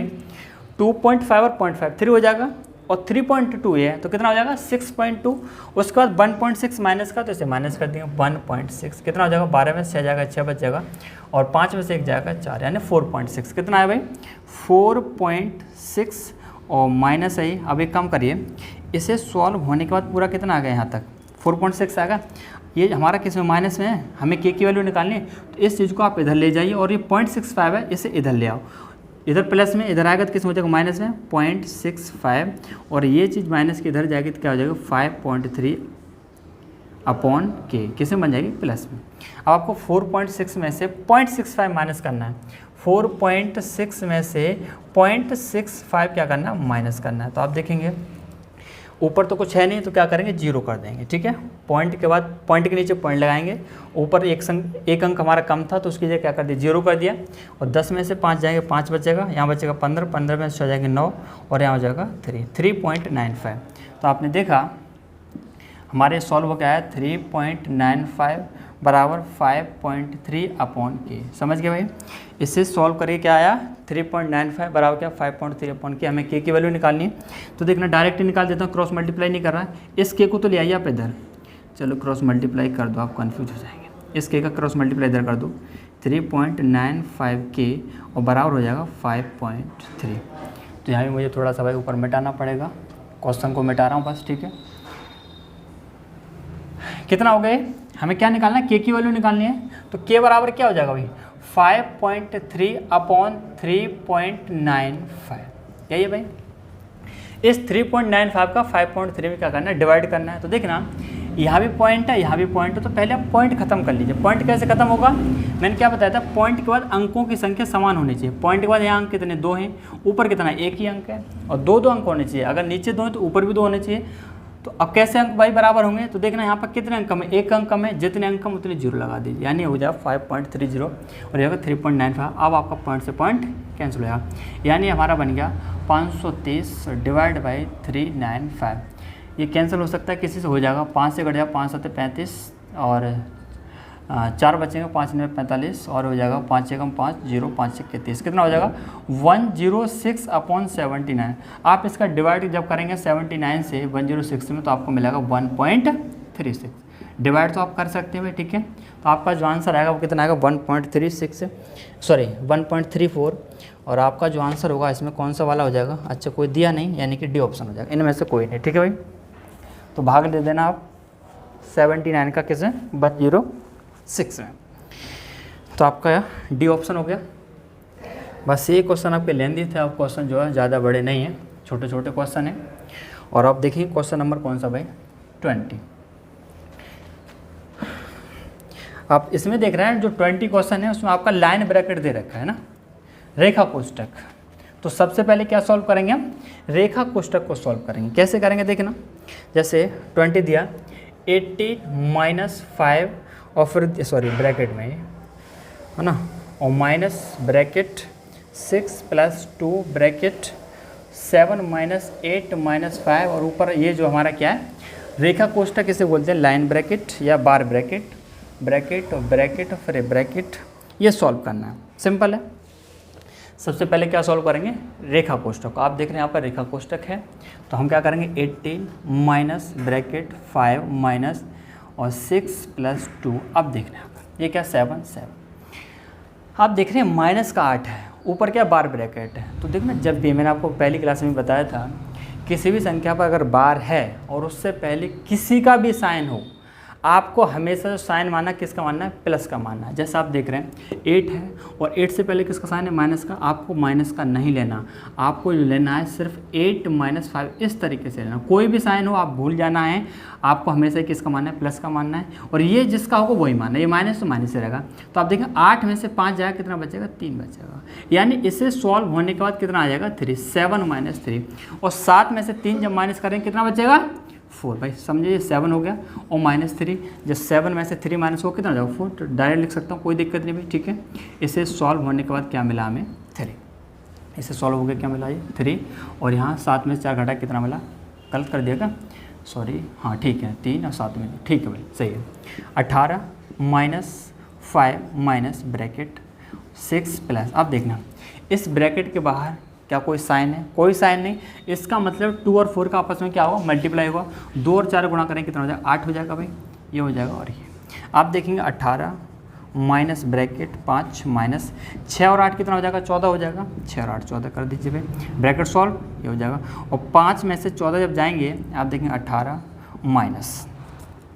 2.5 और 0.5 3 हो जाएगा और 3.2 ये है तो कितना हो जाएगा 6.2। उसके बाद 1.6 माइनस का, तो इसे माइनस कर देंगे 1.6। कितना हो जाएगा 12 में से 6 जाएगा 6 बच जाएगा और 5 में से 1 जाएगा 4, यानी 4.6। कितना है भाई 4.6 और माइनस है। अब एक काम करिए, इसे सॉल्व होने के बाद पूरा कितना आ गया यहाँ तक 4.6 आएगा। ये हमारा किस में माइनस में है, हमें के की वैल्यू निकालनी है, तो इस चीज़ को आप इधर ले जाइए और ये 0.65 है इसे इधर ले आओ। इधर प्लस में, इधर आएगा तो किस में हो जाएगा माइनस में 0.65 और ये चीज़ माइनस की इधर जाएगी तो क्या हो जाएगा 5.3 अपॉन के, किस में बन जाएगी प्लस में। अब आपको 4.6 में से 0.65 माइनस करना है, 4.6 में से 0.65 क्या करना है माइनस करना है। तो आप देखेंगे ऊपर तो कुछ है नहीं तो क्या करेंगे 0 कर देंगे, ठीक है। पॉइंट के बाद पॉइंट के नीचे पॉइंट लगाएंगे, ऊपर एक अंक हमारा कम था तो उसकी जगह क्या कर दिया 0 कर दिया और 10 में से 5 जाएंगे 5 बचेगा, यहाँ बचेगा 15, 15 में से हो जाएंगे 9 और यहाँ हो जाएगा 3.95। तो आपने देखा हमारे सॉल्व हो गया है 3.95 बराबर 5.3 अपॉन के। समझ गए भाई, इससे सॉल्व करके क्या आया 3.95 बराबर क्या 5.3 अपॉन के। हमें के की वैल्यू निकालनी है तो देखना डायरेक्ट निकाल देता हूँ, क्रॉस मल्टीप्लाई नहीं कर रहा है। इस के को तो ले आइए आप इधर, चलो क्रॉस मल्टीप्लाई कर दो, आप कन्फ्यूज हो जाएंगे। इस के का क्रॉस मल्टीप्लाई इधर कर दो 3.95 के और बराबर हो जाएगा 5.3। तो यहाँ भी मुझे थोड़ा सा भाई ऊपर मिटाना पड़ेगा, क्वेश्चन को मिटा रहा हूँ बस, ठीक है। कितना हो गए, हमें क्या निकालना है के की वैल्यू निकालनी है। तो के बराबर क्या हो जाएगा भाई 5.3 अपॉन 3.95, यही है भाई। इस 3.95 का 5.3 में क्या करना है, डिवाइड करना है। तो देखना यहाँ भी पॉइंट है, यहाँ भी पॉइंट है, तो पहले आप पॉइंट खत्म कर लीजिए। पॉइंट कैसे खत्म होगा, मैंने क्या बताया था, पॉइंट के बाद अंकों की संख्या समान होनी चाहिए। पॉइंट के बाद यहाँ अंक कितने, 2 हैं, ऊपर कितना, 1 ही अंक है, और 2 अंक होने चाहिए। अगर नीचे 2 हैं तो ऊपर भी 2 होने चाहिए। तो अब कैसे अंक भाई बराबर होंगे, तो देखना यहाँ पर कितने अंक कम है, 1 अंक कम है, जितने अंक कम उतने 0 लगा दीजिए, यानी हो जाएगा 5.30 और यह 3.95। अब आपका पॉइंट से पॉइंट कैंसिल हो जाएगा, यानी हमारा बन गया 530 डिवाइड बाई 395। ये कैंसिल हो सकता है किसी से, हो जाएगा 5 से कट जाएगा, 5 7 35 और 4 बचेंगे, 5 9 45 और हो जाएगा 5 एकम 5 0 5 31, कितना हो जाएगा 106/79। आप इसका डिवाइड जब करेंगे 79 से 106 में तो आपको मिलेगा 1.36। डिवाइड तो आप कर सकते हैं भाई, ठीक है। तो आपका जो आंसर आएगा वो कितना आएगा 1.34। और आपका जो आंसर होगा इसमें कौन सा वाला हो जाएगा, अच्छा कोई दिया नहीं, यानी कि डी ऑप्शन हो जाएगा, इनमें से कोई नहीं, ठीक है भाई। तो भाग दे देना आप 79 का किसे 106 में, तो आपका डी ऑप्शन हो गया। बस ये क्वेश्चन आपके लेंदी थे, आप क्वेश्चन जो है ज़्यादा बड़े नहीं हैं, छोटे छोटे क्वेश्चन हैं। और आप देखिए क्वेश्चन नंबर कौन सा भाई 20। आप इसमें देख रहे हैं जो 20 क्वेश्चन है उसमें आपका लाइन ब्रैकेट दे रखा है ना, रेखा कोष्टक। तो सबसे पहले क्या सॉल्व करेंगे हम, रेखा कोष्टक को सॉल्व करेंगे। कैसे करेंगे देखना, जैसे 20 दिया 80 - 5 और फिर सॉरी ब्रैकेट में है ना, और माइनस ब्रैकेट 6 + 2 ब्रैकेट 7 - 8 - 5 और ऊपर ये जो हमारा क्या है रेखा कोष्टक, इसे बोलते हैं लाइन ब्रैकेट या बार ब्रैकेट, ब्रैकेट और ब्रैकेट और फिर ब्रैकेट। ये सॉल्व करना है, सिंपल है। सबसे पहले क्या सॉल्व करेंगे, रेखा कोष्टक। आप देख रहे हैं यहाँ पर रेखा कोष्टक है, तो हम क्या करेंगे 80 माइनस ब्रैकेट 5 माइनस और 6 + 2। अब देख रहे हैं ये क्या 7 7। आप देख रहे हैं माइनस का 8 है, ऊपर क्या बार ब्रैकेट है। तो देखना जब भी मैंने आपको पहली क्लास में बताया था, किसी भी संख्या पर अगर बार है और उससे पहले किसी का भी साइन हो, आपको हमेशा जो साइन मानना किसका मानना है, प्लस का मानना है। जैसे आप देख रहे हैं 8 है और 8 से पहले किसका साइन है, माइनस का। आपको माइनस का नहीं लेना, आपको जो लेना है सिर्फ 8 - 5, इस तरीके से लेना। कोई भी साइन हो आप भूल जाना है, आपको हमेशा किसका मानना है, प्लस का मानना है। और ये जिसका होगा वही मानना है, ये माइनस तो माइनस से रहेगा। तो आप देखें 8 में से 5 जाएगा, कितना बचेगा 3 बचेगा, यानी इसे सॉल्व होने के बाद कितना आ जाएगा 3, 7 - 3। और 7 में से 3 जब माइनस करेंगे कितना बचेगा 4। भाई समझिए 7 हो गया और -3, जब 7 में से 3 माइनस हो कितना हो जाएगा 4। तो डायरेक्ट लिख सकता हूँ, कोई दिक्कत नहीं भाई, ठीक है। इसे सॉल्व होने के बाद क्या मिला हमें 3, इसे सॉल्व हो गया क्या मिला ये 3। और यहाँ 7 में से 4 घटा कितना मिला, गलत कर दिया, सॉरी हाँ ठीक है 3 और 7 में, ठीक है भाई सही है। 18 - 5 माइनस ब्रैकेट 6 प्लस, अब देखना इस ब्रैकेट के बाहर क्या कोई साइन है, कोई साइन नहीं। इसका मतलब 2 और 4 का आपस में क्या होगा, मल्टीप्लाई होगा। 2 और 4 गुणा करें कितना हो जाएगा 8 हो जाएगा भाई, ये हो जाएगा। और ये आप देखेंगे 18 माइनस ब्रैकेट 5 माइनस 6 और 8 कितना हो जाएगा 14 हो जाएगा। 6 और 8 14 कर दीजिए भाई, ब्रैकेट सॉल्व, ये हो जाएगा। और 5 में से 14 जब जाएंगे आप देखेंगे 18 माइनस,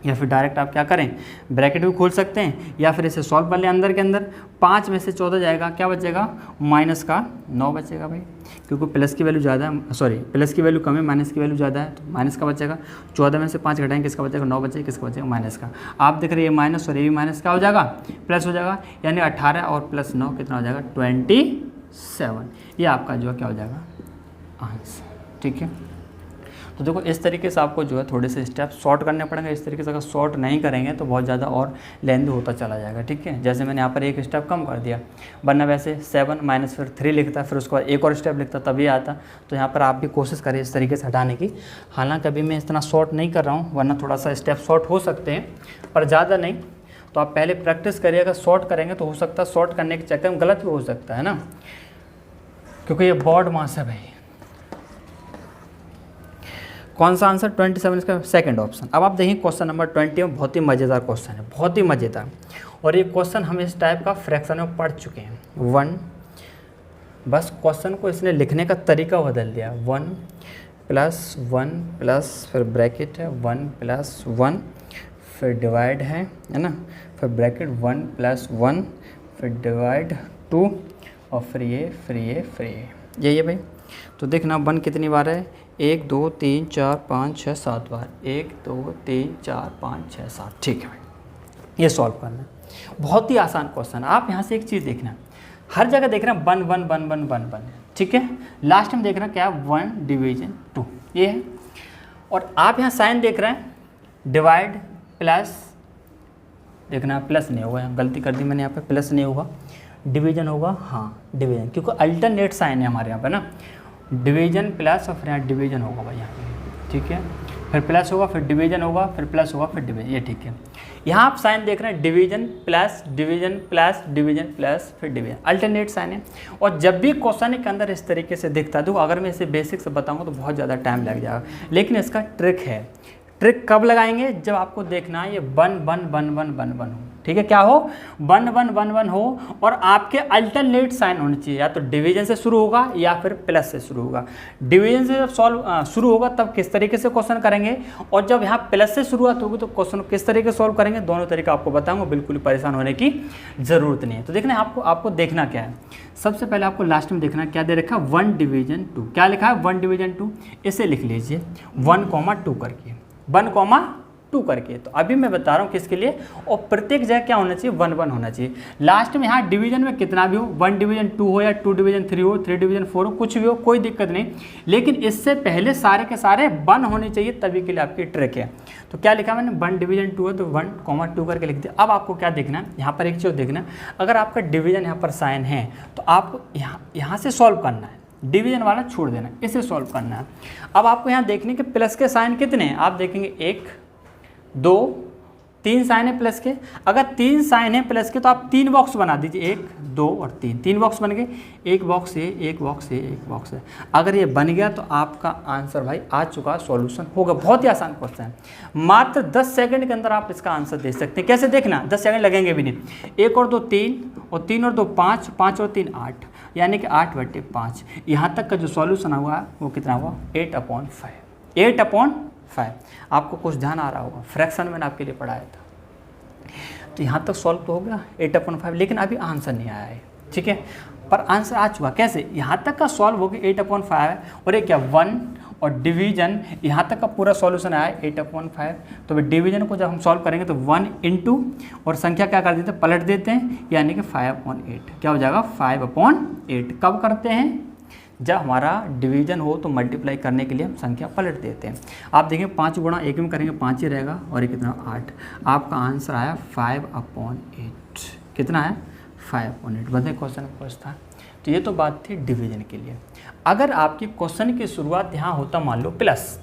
या फिर डायरेक्ट आप क्या करें ब्रैकेट भी खोल सकते हैं या फिर इसे सॉल्व कर लें अंदर के अंदर। 5 में से 14 जाएगा, क्या बचेगा माइनस का 9 बचेगा भाई, क्योंकि प्लस की वैल्यू ज़्यादा है, सॉरी प्लस की वैल्यू कम है, माइनस की वैल्यू ज़्यादा है, तो माइनस का बचेगा। 14 में से 5 घटाएंगे किसका बचेगा 9 बचेगा, किसका बचेगा माइनस का। आप देख रहे हैं ये माइनस और ये भी माइनस क्या हो जाएगा प्लस हो जाएगा, यानी 18 और प्लस 9 कितना हो जाएगा 27। ये आपका जो है क्या हो जाएगा आंसर, ठीक है। तो देखो इस तरीके से आपको जो है थोड़े से स्टेप शॉर्ट करने पड़ेंगे। इस तरीके से अगर शॉर्ट नहीं करेंगे तो बहुत ज़्यादा और लेंथ होता चला जाएगा, ठीक है। जैसे मैंने यहाँ पर एक स्टेप कम कर दिया, वरना वैसे 7 माइनस फिर 3 लिखता, फिर उसके बाद एक और स्टेप लिखता तभी आता। तो यहाँ पर आप भी कोशिश करें इस तरीके से हटाने की। हालांकि अभी मैं इतना शॉर्ट नहीं कर रहा हूँ, वरना थोड़ा सा स्टेप शॉर्ट हो सकते हैं पर ज़्यादा नहीं। तो आप पहले प्रैक्टिस करिए, अगर शॉर्ट करेंगे तो हो सकता है शॉर्ट करने के चक्कर में गलत भी हो सकता है ना, क्योंकि ये बोर्ड मास है भाई। कौन सा आंसर 27 इसका सेकंड ऑप्शन। अब आप देखिए क्वेश्चन नंबर 20 में बहुत ही मज़ेदार क्वेश्चन है, बहुत ही मज़ेदार। और ये क्वेश्चन हम इस टाइप का फ्रैक्शन में पढ़ चुके हैं। 1, बस क्वेश्चन को इसने लिखने का तरीका बदल दिया। 1 + 1 प्लस फिर ब्रैकेट है 1 + 1 फिर डिवाइड है ना, फिर ब्रैकेट 1 + 1 फिर डिवाइड 2 और फिर ये यही है भाई। तो देखना 1 कितनी बार है 1 2 3 4 5 6 7 बार, 1 2 3 4 5 6 7। ठीक है भाई, ये सॉल्व करना है, बहुत ही आसान क्वेश्चन है। आप यहाँ से एक चीज़ देखना, हर जगह देख रहे हैं 1 1 1 1 1 1, ठीक है। लास्ट में देख रहे हैं क्या, 1 डिवीजन 2, ये है। और आप यहाँ साइन देख रहे हैं, डिवाइड प्लस, देखना प्लस नहीं होगा, गलती कर दी मैंने, यहाँ पे प्लस नहीं होगा, डिवीजन होगा, हाँ डिवीजन, क्योंकि अल्टरनेट साइन है हमारे यहाँ पे ना, डिवीजन प्लस और फिर यहाँ डिवीजन होगा भाई यहाँ पे, ठीक है। फिर प्लस होगा, फिर डिवीजन होगा, फिर प्लस होगा, फिर डिवीजन, ये ठीक है। यहाँ आप साइन देख रहे हैं, division plus division plus division plus फिर डिवीजन, अल्टरनेट साइन है। और जब भी क्वेश्चन के अंदर इस तरीके से दिखता है, तो अगर मैं इसे बेसिक से बताऊँगा तो बहुत ज़्यादा टाइम लग जाएगा, लेकिन इसका ट्रिक है। ट्रिक कब लगाएंगे, जब आपको देखना है ये 1 1 1 1 1 1 हो, ठीक है, क्या हो, 1 1 1 1 हो, और आपके अल्टरनेट साइन होने चाहिए, या तो डिवीजन से शुरू होगा या फिर प्लस से शुरू होगा। डिवीजन से जब सॉल्व शुरू होगा तब किस तरीके से क्वेश्चन करेंगे, और जब यहाँ प्लस से शुरुआत होगी तो क्वेश्चन किस तरीके से सॉल्व करेंगे, दोनों तरीका आपको बताऊंगा, बिल्कुल परेशान होने की ज़रूरत नहीं है। तो देखना आपको देखना क्या है, सबसे पहले आपको लास्ट में देखना क्या दे रखा है, 1 डिवीजन 2, क्या लिखा है 1 डिवीजन 2, इसे लिख लीजिए 1,2 करके, 1,2 करके। तो अभी मैं बता रहा हूँ किसके लिए, और प्रत्येक जगह क्या होना चाहिए, 1 1 होना चाहिए। लास्ट में यहाँ डिवीजन में कितना भी हो, 1 डिवीजन 2 हो या 2 डिवीजन 3 हो, 3 डिवीजन 4 हो, कुछ भी हो, कोई दिक्कत नहीं, लेकिन इससे पहले सारे के सारे 1 होने चाहिए, तभी के लिए आपकी ट्रिक है। तो क्या लिखा मैंने, 1 डिवीजन 2 है तो 1,2 करके लिख दिया। अब आपको क्या देखना है, यहाँ पर एक चीज़ देखना, अगर आपका डिवीजन यहाँ पर साइन है तो आपको यहाँ से सॉल्व करना है, डिवीजन वाला छोड़ देना, इसे सॉल्व करना है। अब आपको यहाँ देखने के प्लस के साइन कितने हैं, आप देखेंगे 1 2 3 साइन है प्लस के। अगर 3 साइन है प्लस के तो आप 3 बॉक्स बना दीजिए, 1 2 और 3 बॉक्स बन गए, एक बॉक्स है, एक बॉक्स है, एक बॉक्स है। अगर ये बन गया तो आपका आंसर भाई आ चुका, सॉल्यूशन होगा। बहुत ही आसान क्वेश्चन है, मात्र 10 सेकंड के अंदर आप इसका आंसर दे सकते हैं। कैसे देखना, 10 सेकंड लगेंगे भी नहीं। 1 और 2 3, और 3 और 2 5, 5 और 3 8, यानी कि 8/5। यहाँ तक का जो सॉल्यूशन हुआ वो कितना हुआ, 8/5, 8/5। आपको कुछ ध्यान आ रहा होगा, फ्रैक्शन मैंने आपके लिए पढ़ाया था। तो यहाँ तक सॉल्व तो हो गया 8/5, लेकिन अभी आंसर नहीं आया है, ठीक है, पर आंसर आ चुका। कैसे, यहाँ तक का सॉल्व हो गया 8/5 है, और एक क्या 1 और डिवीजन, यहाँ तक का पूरा सॉल्यूशन आया 8/5। तो डिवीजन को जब हम सॉल्व करेंगे तो 1 इंटू और संख्या क्या कर देते हैं, पलट देते हैं, यानी कि 5/8 क्या हो जाएगा, 5/8। कब करते हैं, जब हमारा डिवीजन हो तो मल्टीप्लाई करने के लिए हम संख्या पलट देते हैं। आप देखें 5 गुणा 1 में करेंगे 5 ही रहेगा, और ये कितना 8। आपका आंसर आया 5/8, कितना है 5/8। बदले क्वेश्चन खोज था। तो ये तो बात थी डिवीजन के लिए। अगर आपकी क्वेश्चन की शुरुआत यहाँ होता, मान लो प्लस,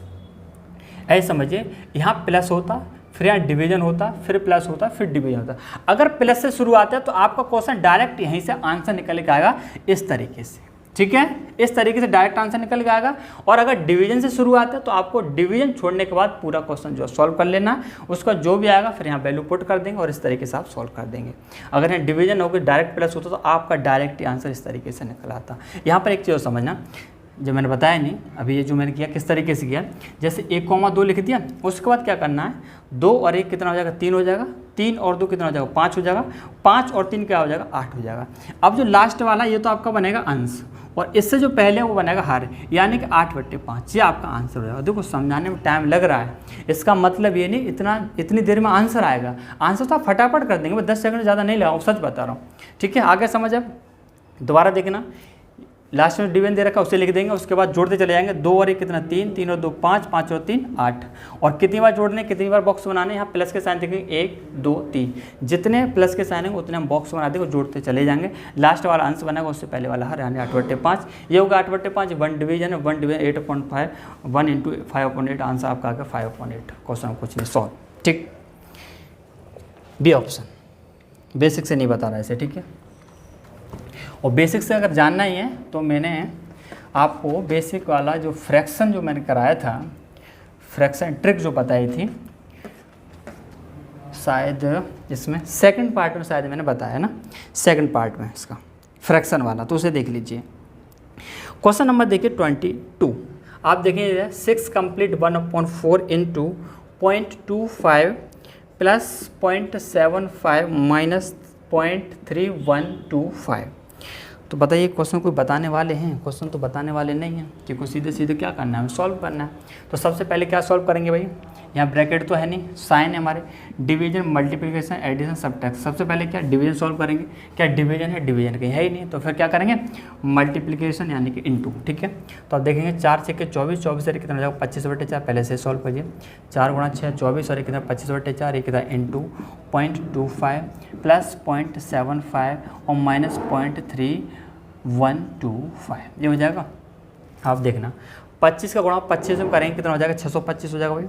ऐसे समझिए, यहाँ प्लस होता, फिर यहाँ डिवीजन होता, फिर प्लस होता, फिर डिवीजन होता। अगर प्लस से शुरुआत है तो आपका क्वेश्चन डायरेक्ट यहीं से आंसर निकल के आएगा, इस तरीके से, ठीक है, इस तरीके से डायरेक्ट आंसर निकल के आएगा। और अगर डिवीजन से शुरुआत है तो आपको डिवीजन छोड़ने के बाद पूरा क्वेश्चन जो सॉल्व कर लेना, उसका जो भी आएगा फिर यहाँ वैल्यू पुट कर देंगे और इस तरीके से आप सॉल्व कर देंगे। अगर यहाँ डिवीजन होकर डायरेक्ट प्लस होता तो आपका डायरेक्ट आंसर इस तरीके से निकल आता। यहाँ पर एक चीज़ समझना, जब मैंने बताया नहीं, अभी ये जो मैंने किया किस तरीके से किया, जैसे 1,2 लिख दिया, उसके बाद क्या करना है, 2 और 1 कितना हो जाएगा, 3 हो जाएगा, 3 और 2 कितना हो जाएगा, 5 हो जाएगा, 5 और 3 क्या हो जाएगा, 8 हो जाएगा। अब जो लास्ट वाला ये तो आपका बनेगा अंश, और इससे जो पहले वो बनेगा हर, यानी कि 8/5, ये आपका आंसर हो जाएगा। देखो समझाने में टाइम लग रहा है, इसका मतलब ये नहीं इतनी देर में आंसर आएगा। आंसर तो आप फटाफट कर देंगे, 10 सेकंड ज़्यादा नहीं लगाओ, सच बता रहा हूँ, ठीक है। आगे समझ, अब दोबारा देखना, लास्ट में डिवीजन दे रखा उसे लिख देंगे, उसके बाद जोड़ते चले जाएंगे, 2 और 1 कितना 3, 3 और 2 5, 5 और 3 8। और कितनी बार जोड़ने, कितनी बार बॉक्स बनाने, यहाँ प्लस के साइन देखेंगे 1 2 3, जितने प्लस के साइन होंगे उतने हम बॉक्स बना देंगे, जोड़ते चले जाएंगे। लास्ट वाला अंश बनेगा, उससे पहले वाला हर, यानी 8/5। ये होगा 8/5, 1 डिवीजन है, 1 डिवीजन 8/5, 1 इंटू 5/8, आंसर आपका आ गया 5/8। क्वेश्चन कुछ नहीं, सॉल्व, ठीक। बी ऑप्शन, बेसिक से नहीं बता रहा इसे, ठीक है। और बेसिक से अगर जानना ही है तो मैंने आपको बेसिक वाला जो फ्रैक्शन जो मैंने कराया था, फ्रैक्शन ट्रिक जो बताई थी, शायद इसमें सेकंड पार्ट में शायद मैंने बताया ना, सेकंड पार्ट में इसका फ्रैक्शन वाला, तो उसे देख लीजिए। क्वेश्चन नंबर देखिए 22। आप देखिए 6 कंप्लीट 1/4 इंटू 0.25 + 0.75 - 0.3125। तो बताइए क्वेश्चन कोई बताने वाले हैं? क्वेश्चन तो बताने वाले नहीं हैं कि कुछ सीधे सीधे क्या करना है, हमें सॉल्व करना है। तो सबसे पहले क्या सॉल्व करेंगे भाई, यहाँ ब्रैकेट तो है नहीं, साइन है हमारे, डिवीजन मल्टीप्लिकेशन एडिशन सब्ट्रैक्शन। सबसे पहले क्या डिवीजन सॉल्व करेंगे, क्या डिवीजन है, डिवीजन कहीं है ही नहीं, तो फिर क्या करेंगे मल्टीप्लिकेशन यानी कि इनटू, ठीक है। तो आप देखेंगे 4 6 24, 24 से कितना हो जाएगा 25/4, पहले से सॉल्व करिए। 4 × 6 24 और कितना 25/4, ये कितना इनटू 0.25 प्लस 0.75 और माइनस 0.3125, ये हो जाएगा। आप देखना 25 का गुणा 25 में करेंगे कितना हो जाएगा 625 हो जाएगा भाई,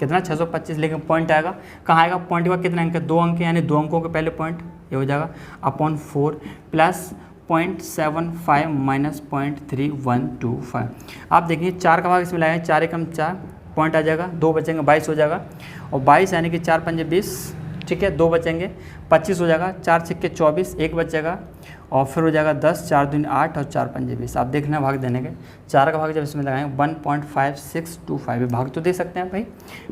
कितना 625, लेकिन पॉइंट आएगा कहाँ आएगा, पॉइंट का कितना अंक है 2 अंक, यानी 2 अंकों के पहले पॉइंट, ये हो जाएगा अपॉन 4 प्लस 0.75 माइनस 0.3125। आप देखिए 4 का भाग इसमें लगाएंगे, 4 एकम 4, पॉइंट आ जाएगा, 2 बचेंगे 22 हो जाएगा, और 22 यानी कि 4 पंजे 20, ठीक है, 2 बचेंगे 25 हो जाएगा, 4 6 24, 1 बचेगा, और फिर हो जाएगा 10, 4 दूनी 8 और 4 पंजे 20। आप देखना भाग देने के, 4 का भाग जब इसमें लगाएंगे 1.5625, भाग तो दे सकते हैं भाई,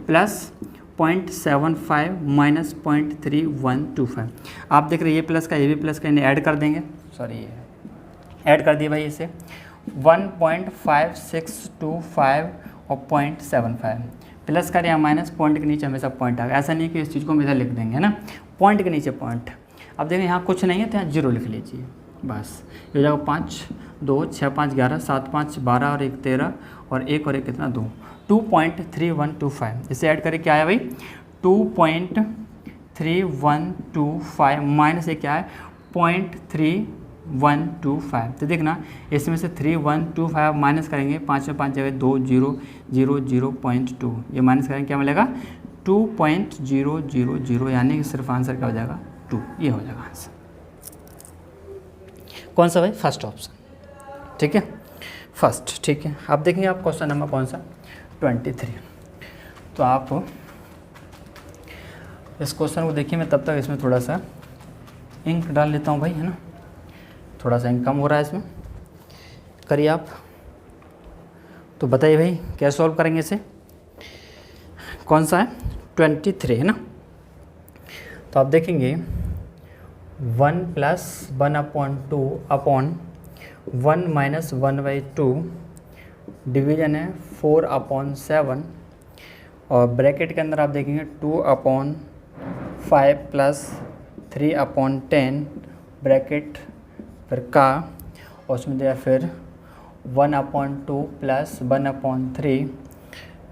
प्लस 0.75 माइनस 0.3125। आप देख रहे हैं ये प्लस का ये भी प्लस का, इन्हें ऐड कर देंगे, सॉरी ये ऐड कर दिए भाई, इसे 1.5625 और 0.75 प्लस कर या माइनस, पॉइंट के नीचे हमेशा पॉइंट आएगा, ऐसा नहीं कि इस चीज़ को हमेशा लिख देंगे, है ना, पॉइंट के नीचे पॉइंट। अब देखिए यहाँ कुछ नहीं है तो यहाँ 0 लिख लीजिए, बस ये हो जाएगा 5 2 6 5 11 7 5 12 और 1 13 और 1 और 1 कितना 2, 2.3125। इसे ऐड करके क्या आया भाई 2.3125 माइनस ये क्या है 0.3125। तो देखना इसमें से 3125 माइनस करेंगे, 5 में 5 जगह 2 0 0 0.2, ये माइनस करेंगे क्या मिलेगा 2.000, यानी कि सिर्फ आंसर क्या हो जाएगा 2, ये हो जाएगा आंसर। कौन सा भाई, फर्स्ट ऑप्शन, ठीक है, फर्स्ट, ठीक है। अब देखेंगे आप क्वेश्चन नंबर कौन सा 23। तो आप इस क्वेश्चन को देखिए, मैं तब तक इसमें थोड़ा सा इंक डाल लेता हूँ भाई, है ना, थोड़ा सा इंक कम हो रहा है इसमें, करिए आप। तो बताइए भाई क्या सॉल्व करेंगे इसे, कौन सा है 23, है ना। तो आप देखेंगे 1 प्लस 1/2 अपॉन 1 माइनस 1/2, डिवीजन है 4/7, और ब्रैकेट के अंदर आप देखेंगे 2/5 प्लस 3/10 ब्रैकेट फिर का, और उसमें दिया फिर 1/2 प्लस 1/3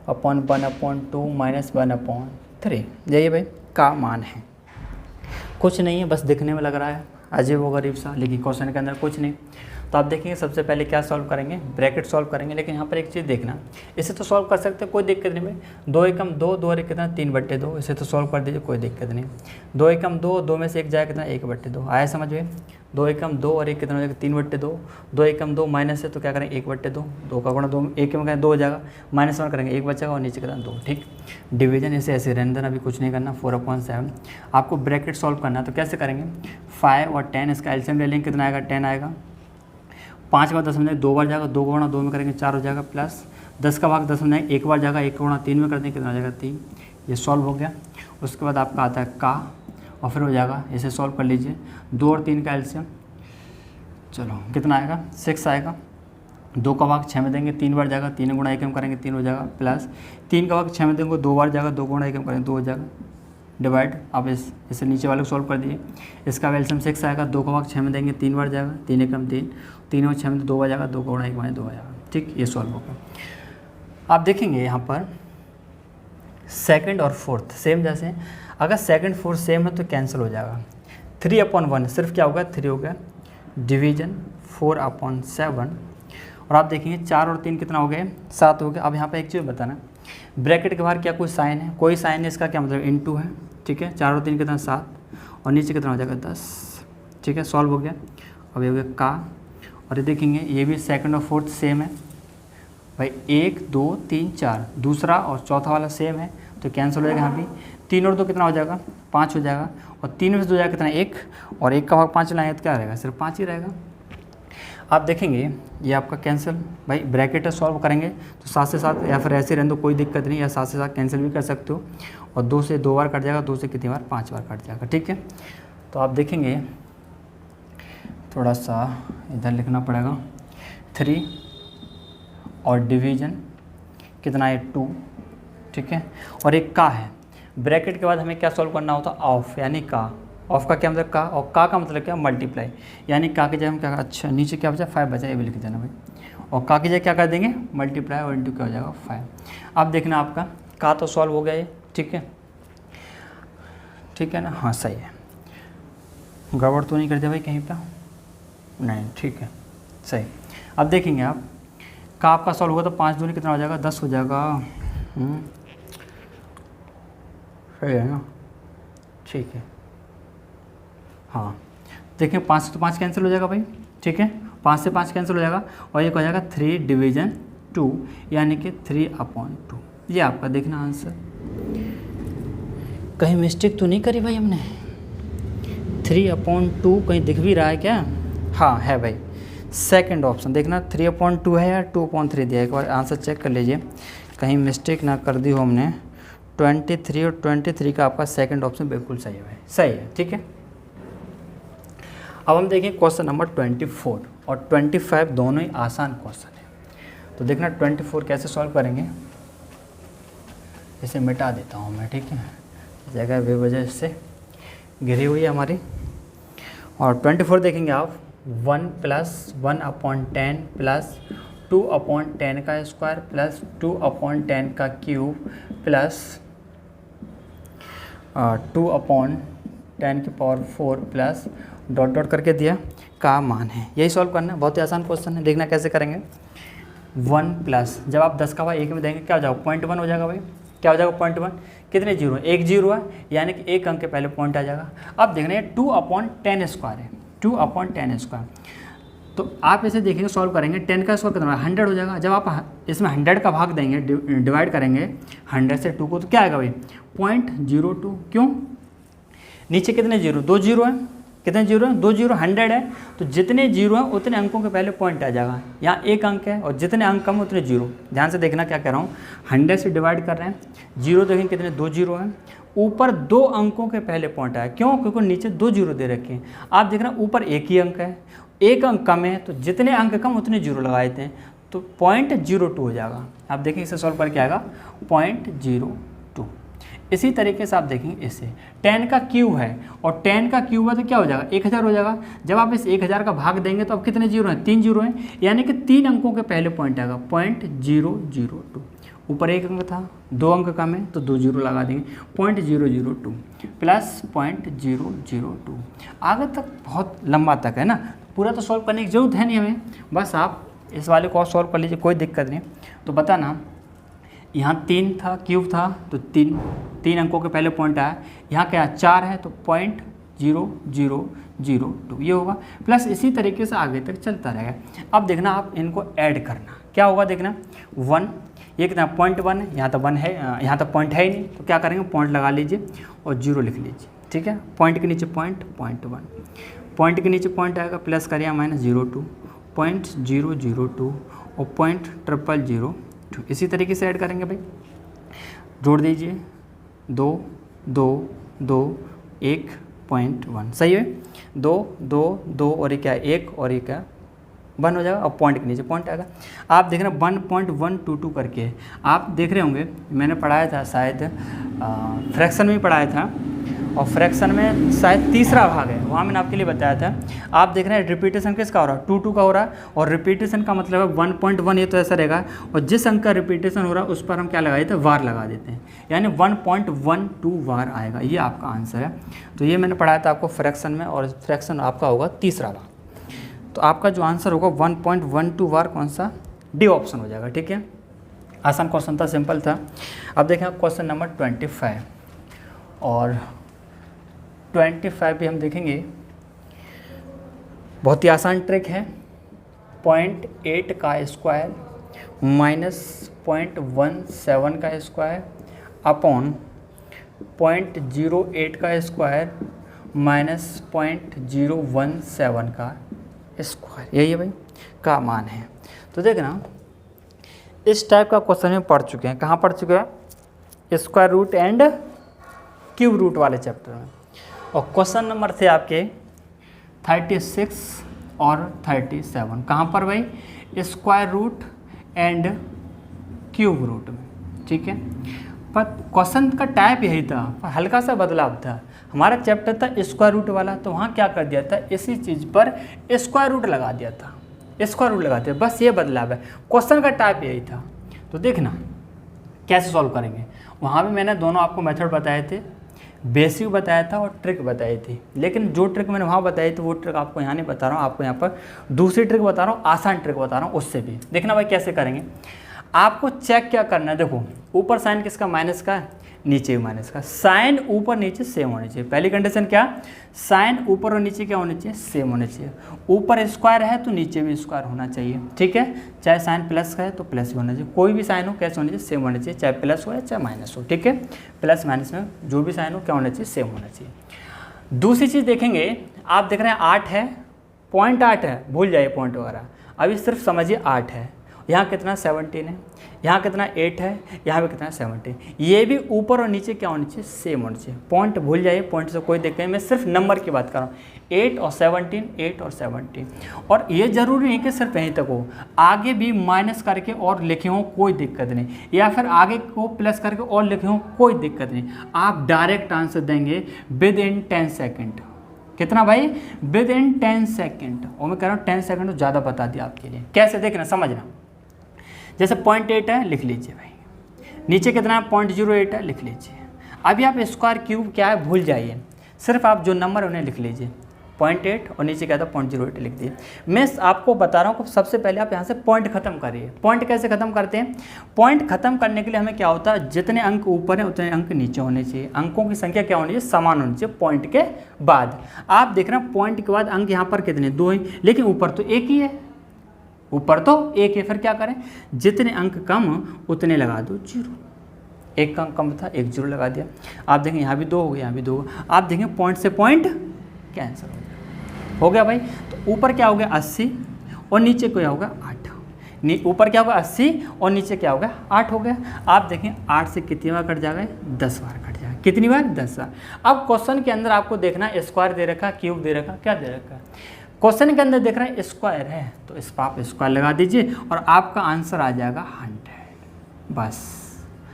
अपॉन 1/2 माइनस 1/3, यही भाई का मान है। कुछ नहीं है, बस दिखने में लग रहा है अजीब व गरीब सा, लेकिन क्वेश्चन के अंदर कुछ नहीं। तो आप देखेंगे सबसे पहले क्या सॉल्व करेंगे, ब्रैकेट सॉल्व करेंगे, लेकिन यहाँ पर एक चीज़ देखना, इसे तो सॉल्व कर सकते हैं कोई दिक्कत नहीं भाई, 2 एकम 2 2 और 1 कितना 3/2, इसे तो सॉल्व कर दीजिए कोई दिक्कत नहीं। 2 एकम 2, 2 में से 1 जाए कितना 1/2, आया समझ में। 2 एकम 2 और 1 कितना हो जाएगा 3/2, 2 एकम 2 माइनस है तो क्या करेंगे 1/2, 2 का गुणा 2, 1 में करेंगे 2 हो जाएगा, माइनस 1 करेंगे 1 बचेगा और नीचे कितना 2, ठीक। डिवीजन इसे ऐसे रहने देना, अभी कुछ नहीं करना। 4/7 आपको ब्रैकेट सॉल्व करना है, तो कैसे करेंगे 5 और 10 इसका एलसीएम ले लेंगे, कितना आएगा 10 आएगा। 5 का 10 में 2 बार जाएगा, 2 गुणा 2 में करेंगे 4 हो जाएगा, प्लस 10 का भाग 10 में 1 बार जाएगा, 1 गुणा 3 में कर देंगे कितना हो जाएगा 3, ये सॉल्व हो गया। उसके बाद आपका आता है का, और फिर हो जाएगा इसे सॉल्व कर लीजिए, 2 और 3 का एलसीएम, चलो कितना आएगा 6 आएगा। 2 का भाग 6 में देंगे 3 बार जाएगा, 3 गुणा 1 में करेंगे 3 हो जाएगा, प्लस 3 का भाग 6 में देंगे 2 बार जाएगा, 2 गुणा 1 में करेंगे 2 हो जाएगा, डिवाइड। आप इसे नीचे वाले को सॉल्व कर दीजिए, इसका एलसीएम 6 आएगा। 2 का भाग 6 में देंगे 3 बार जाएगा, 3 एकम 3, 3 और 6 में 2 बार जाएगा, 2 गुणा 1 में 2 हो जाएगा, ठीक, ये सॉल्व होगा। आप देखेंगे यहाँ पर सेकंड और फोर्थ सेम, जैसे अगर सेकंड फोर्थ सेम है तो कैंसिल हो जाएगा। 3/1 सिर्फ क्या होगा 3 हो गया, डिवीजन 4/7, और आप देखेंगे 4 और 3 कितना हो गए 7 हो गया। अब यहाँ पे एक चीज़ बताना, ब्रैकेट के बाहर क्या कोई साइन है, कोई साइन है, इसका क्या मतलब इनटू है, ठीक है। 4 और 3 कितना 7, और नीचे कितना हो जाएगा 10, ठीक है, सॉल्व हो गया। अब ये हो गया का, और ये देखेंगे ये भी सेकंड और फोर्थ सेम है भाई, 1 2 3 4, दूसरा और चौथा वाला सेम है तो कैंसिल हो जाएगा। यहाँ भी 3 और 2 कितना हो जाएगा 5 हो जाएगा, और 3 में से 2 जाएगा कितना 1, और 1 का भाग 5 लाएंगे तो क्या रहेगा सिर्फ 5 ही रहेगा। आप देखेंगे ये आपका कैंसिल भाई, ब्रैकेट सॉल्व करेंगे तो 7 से 7, या फिर ऐसे रहने दो कोई दिक्कत नहीं, या 7 से 7 कैंसिल भी कर सकते हो, और 2 से 2 बार कट जाएगा, 2 से कितनी बार 5 बार कट जाएगा, ठीक है। तो आप देखेंगे थोड़ा सा इधर लिखना पड़ेगा 3 और डिवीजन कितना है 2, ठीक है। और एक का है, ब्रैकेट के बाद हमें क्या सॉल्व करना होता है ऑफ, यानी का। ऑफ का क्या मतलब का, और का मतलब क्या मल्टीप्लाई, यानी का की जगह हम क्या, अच्छा नीचे क्या बचा 5 बचा, ये भी लिख देना भाई। और का की जगह क्या कर देंगे मल्टीप्लाई और इंटू क्या हो जाएगा 5। अब देखना आपका का तो सॉल्व हो गया ये, ठीक है, ठीक है ना, हाँ सही है, गड़बड़ तो नहीं कर दिया भाई कहीं पर, नहीं ठीक है सही। अब देखेंगे आप का आपका सॉल्व होगा तो 5 दूनी कितना हो जाएगा 10 हो जाएगा, सही है ना, ठीक है। हाँ देखिए 5 से तो 5 कैंसिल हो जाएगा भाई, ठीक है, 5 से 5 कैंसिल हो जाएगा और ये हो जाएगा 3 डिवीजन 2 यानी कि 3/2। ये आपका देखना आंसर, कहीं मिस्टेक तो नहीं करी भाई हमने, 3/2 कहीं दिख भी रहा है क्या, हाँ है भाई, सेकंड ऑप्शन देखना 3/2 है या 2/3 दिया है, एक बार आंसर चेक कर लीजिए कहीं मिस्टेक ना कर दी हो हमने। 23 और 23 का आपका सेकंड ऑप्शन बिल्कुल सही है भाई, सही है, ठीक है। अब हम देखें क्वेश्चन नंबर 24 और 25 दोनों ही आसान क्वेश्चन है। तो देखना 24 कैसे सॉल्व करेंगे, इसे मिटा देता हूँ मैं, ठीक है, जगह बेवजह से गिरी हुई है हमारी। और 24 देखेंगे आप 1 + 1/10 प्लस 2/10 का स्क्वायर प्लस 2/10 का cube plus 2/10⁴ plus dot dot करके दिया का मान है, यही सॉल्व करना है, बहुत ही आसान क्वेश्चन है। देखना कैसे करेंगे, 1 प्लस जब आप 10 का भाई 1 में देंगे क्या हो जाएगा 0.1 हो जाएगा भाई, क्या हो जाएगा 0.1, कितने जीरो, एक जीरो है यानी कि एक अंक के पहले पॉइंट आ जाएगा। अब देख रहे हैं 2/10² है, 2/10², तो आप इसे देखेंगे सॉल्व करेंगे 10 का स्क्वायर कितना 100 हो जाएगा। जब आप इसमें 100 का भाग देंगे, डिवाइड करेंगे 100 से 2 को, तो क्या आएगा भाई 0.02। क्यों, नीचे कितने जीरो, 2 जीरो है, कितने जीरो है 2 जीरो, 100 है तो जितने जीरो हैं उतने अंकों के पहले पॉइंट आ जाएगा। यहाँ एक अंक है और जितने अंक कम उतने जीरो। ध्यान से देखना क्या कह रहा हूँ, 100 से डिवाइड कर रहे हैं, जीरो देखें कितने 2 जीरो हैं, ऊपर 2 अंकों के पहले पॉइंट आया, क्यों, क्योंकि नीचे 2 जीरो दे रखे हैं। आप देख रहे हैं ऊपर एक ही अंक है, एक अंक कम है तो जितने अंक कम उतने जीरो लगाए थे, तो 0.02 हो जाएगा। आप देखें इसे सॉल्व करके आएगा 0.02। इसी तरीके से आप देखेंगे इसे 10 का क्यूब है और 10 का क्यूब है तो क्या हो जाएगा 1000 हो जाएगा। जब आप इस 1000 का भाग देंगे तो अब कितने जीरो हैं 3 जीरो हैं, यानी कि 3 अंकों के पहले पॉइंट आएगा 0.002। ऊपर एक अंक था, 2 अंक कम है तो 2 जीरो लगा देंगे 0.002 प्लस 0.002। आगे तक बहुत लंबा तक है ना, पूरा तो सॉल्व करने की जरूरत है नहीं हमें, बस आप इस वाले को सॉल्व कर लीजिए, कोई दिक्कत नहीं। तो बताना यहाँ 3 था, क्यूब था तो 3 अंकों के पहले पॉइंट आया, यहाँ क्या 4 है तो 0.0002 ये होगा, प्लस इसी तरीके से आगे तक चलता रहेगा। अब देखना आप इनको ऐड करना क्या होगा, देखना 1 ये कितना 0.1 है, यहाँ तो 1 है, यहाँ तो पॉइंट है ही नहीं, तो क्या करेंगे पॉइंट लगा लीजिए और 0 लिख लीजिए, ठीक है। पॉइंट के नीचे पॉइंट 0.1, पॉइंट के नीचे पॉइंट आएगा प्लस करिए -02, 0.002 और 0.00002। इसी तरीके से ऐड करेंगे भाई, जोड़ दीजिए 2 2 2 1.1 सही है, 2 2 2 और ये क्या है 1 और ये क्या 1 हो जाएगा और पॉइंट के नीचे पॉइंट आएगा। आप देख रहे हैं 1.122 करके आप देख रहे होंगे, मैंने पढ़ाया था शायद फ्रैक्शन में पढ़ाया था, और फ्रैक्शन में शायद तीसरा भाग है, वहाँ मैंने आपके लिए बताया था। आप देख रहे हैं रिपीटेशन किसका हो रहा है 2 का हो रहा है, और रिपीटेशन का मतलब है 1.1 ये तो ऐसा रहेगा, और जिस अंक का रिपीटेशन हो रहा है उस पर हम क्या लगा देते हैं वार लगा देते हैं, यानी 1.12 वार आएगा, ये आपका आंसर है। तो ये मैंने पढ़ाया था आपको फ्रैक्शन में, और फ्रैक्शन आपका होगा तीसरा भाग, तो आपका जो आंसर होगा 1.12 वार कौन सा, डी ऑप्शन हो जाएगा, ठीक है। आसान क्वेश्चन था, सिंपल था। अब देखें क्वेश्चन नंबर 25 और 25 भी हम देखेंगे, बहुत ही आसान ट्रिक है। 0.8 का स्क्वायर -0.17 का स्क्वायर अपॉन 0.08 का स्क्वायर -0.017 का स्क्वायर, यही है भाई का मान है। तो देखना इस टाइप का क्वेश्चन में पढ़ चुके हैं, कहाँ पढ़ चुके हैं, square root and cube root वाले चैप्टर में। और क्वेश्चन नंबर थे आपके 36 और 37 कहाँ पर भाई, square root and cube root में, ठीक है। पर क्वेश्चन का टाइप यही था, हल्का सा बदलाव था। हमारा चैप्टर था स्क्वायर रूट वाला, तो वहाँ क्या कर दिया था, इसी चीज़ पर स्क्वायर रूट लगा दिया था, स्क्वायर रूट लगा दिया, बस ये बदलाव है। क्वेश्चन का टाइप यही था। तो देखना कैसे सॉल्व करेंगे। वहाँ भी मैंने दोनों आपको मेथड बताए थे, बेसिक बताया था और ट्रिक बताई थी, लेकिन जो ट्रिक मैंने वहाँ बताई थी वो ट्रिक आपको यहाँ नहीं बता रहा हूँ, आपको यहाँ पर दूसरी ट्रिक बता रहा हूँ, आसान ट्रिक बता रहा हूँ, उससे भी देखना भाई कैसे करेंगे। आपको चेक क्या करना है, देखो ऊपर साइन किसका, माइनस का, नीचे भी माइनस का, साइन ऊपर नीचे सेम होनी चाहिए। पहली कंडीशन क्या, साइन ऊपर और नीचे क्या होनी चाहिए, सेम होने चाहिए। ऊपर स्क्वायर है तो नीचे भी स्क्वायर होना चाहिए, ठीक है। चाहे साइन प्लस का है तो प्लस भी होना चाहिए, कोई भी साइन हो कैसे होना चाहिए, सेम होना चाहिए, चाहे प्लस हो या चाहे माइनस हो, ठीक है। प्लस माइनस में जो भी साइन हो क्या होना चाहिए, सेम होना चाहिए। दूसरी चीज़ देखेंगे, आप देख रहे हैं 8 है, पॉइंट 8 है, भूल जाइए पॉइंट वगैरह, अभी सिर्फ समझिए 8 है। यहाँ कितना 17 है, यहाँ कितना 8 है, यहाँ भी कितना 17। ये भी ऊपर और नीचे क्या होनी चाहिए, सेम होनी चाहिए। पॉइंट भूल जाइए, पॉइंट से कोई दिक्कत नहीं, मैं सिर्फ नंबर की बात कर रहा हूँ। 8 और 17, 8 और 17। और ये जरूरी नहीं कि सिर्फ यहीं तक हो, आगे भी माइनस करके और लिखे हों कोई दिक्कत नहीं, या फिर आगे को प्लस करके और लिखे हों कोई दिक्कत नहीं। आप डायरेक्ट आंसर देंगे विद इन 10 सेकेंड। कितना भाई, विद इन 10 सेकेंड। और मैं कह रहा हूँ 10 सेकेंड तो ज़्यादा बता दिया आपके लिए। कैसे देखना, समझना। जैसे 0.8 है, लिख लीजिए भाई, नीचे कितना है 0.08 है, लिख लीजिए। अभी आप स्क्वायर क्यूब क्या है भूल जाइए, सिर्फ आप जो नंबर उन्हें लिख लीजिए, 0.8 और नीचे क्या था 0.08 लिख दिए। मैं आपको बता रहा हूँ कि सबसे पहले आप यहाँ से पॉइंट खत्म करिए। पॉइंट कैसे खत्म करते हैं, पॉइंट खत्म करने के लिए हमें क्या होता है, जितने अंक ऊपर है उतने अंक नीचे होने चाहिए, अंकों की संख्या क्या होनी चाहिए, समान होनी चाहिए। पॉइंट के बाद आप देख रहे हैं पॉइंट के बाद अंक यहाँ पर कितने, 2 हैं, लेकिन ऊपर तो एक ही है, ऊपर तो एक है। फिर क्या करें, जितने अंक कम उतने लगा दो 0। एक अंक कम था, एक 0 लगा दिया। आप देखें यहाँ भी 2 हो गया, यहाँ भी 2 होगा। आप देखें पॉइंट से पॉइंट कैंसिल हो गया भाई। तो ऊपर क्या हो गया 80 और नीचे क्या होगा 8। ऊपर क्या होगा 80 और नीचे क्या होगा 8 हो गया। आप देखें 8 से कितनी बार कट जाएगा, 10 बार कट जाएगा। कितनी बार, 10 बार। अब क्वेश्चन के अंदर आपको देखना स्क्वायर दे रखा, क्यूब दे रखा, क्या दे रखा है। क्वेश्चन के अंदर देख रहे हैं स्क्वायर है, तो इस पर आप स्क्वायर लगा दीजिए और आपका आंसर आ जाएगा 100। बस।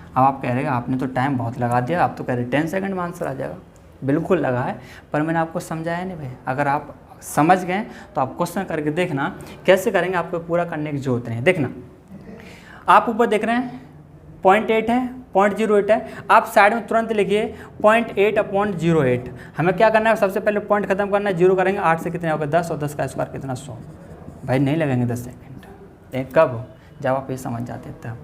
अब आप कह रहे हैं आपने तो टाइम बहुत लगा दिया, आप तो कह रहे 10 सेकंड में आंसर आ जाएगा। बिल्कुल लगा है, पर मैंने आपको समझाया नहीं भाई। अगर आप समझ गए तो आप क्वेश्चन करके देखना कैसे करेंगे, आपको पूरा करने की जरूरत नहीं है। देखना आप ऊपर देख रहे हैं 0.8 है, 0.08 है, आप साइड में तुरंत लिखिए 0.8/08। हमें क्या करना है, सबसे पहले पॉइंट खत्म करना है, 0 करेंगे, 8 से कितने होगा 10 और 10 का स्क्वायर कितना 100। भाई नहीं लगेंगे 10 सेकेंड। कब, जब आप ये समझ जाते तब।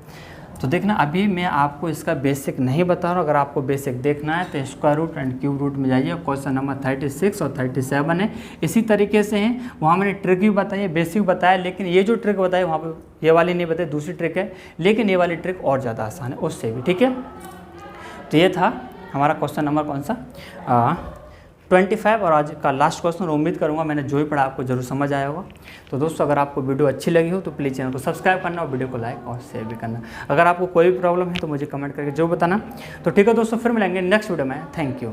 तो देखना अभी मैं आपको इसका बेसिक नहीं बता रहा हूँ। अगर आपको बेसिक देखना है तो square root and cube root में जाइए, क्वेश्चन नंबर 36 और 37 है। इसी तरीके से हैं, वहाँ मैंने ट्रिक भी बताई है, बेसिक बताया, लेकिन ये जो ट्रिक बताई वहाँ पे ये वाली नहीं बताई, दूसरी ट्रिक है, लेकिन ये वाली ट्रिक और ज़्यादा आसान है उससे भी, ठीक है। तो ये था हमारा क्वेश्चन नंबर कौन सा 25 और आज का लास्ट क्वेश्चन। उम्मीद करूंगा मैंने जो ही पढ़ा आपको जरूर समझ आया होगा। तो दोस्तों अगर आपको वीडियो अच्छी लगी हो तो प्लीज़ चैनल को सब्सक्राइब करना और वीडियो को लाइक और शेयर भी करना। अगर आपको कोई भी प्रॉब्लम है तो मुझे कमेंट करके जो बताना। तो ठीक है दोस्तों, फिर मिलेंगे नेक्स्ट वीडियो में। Thank you.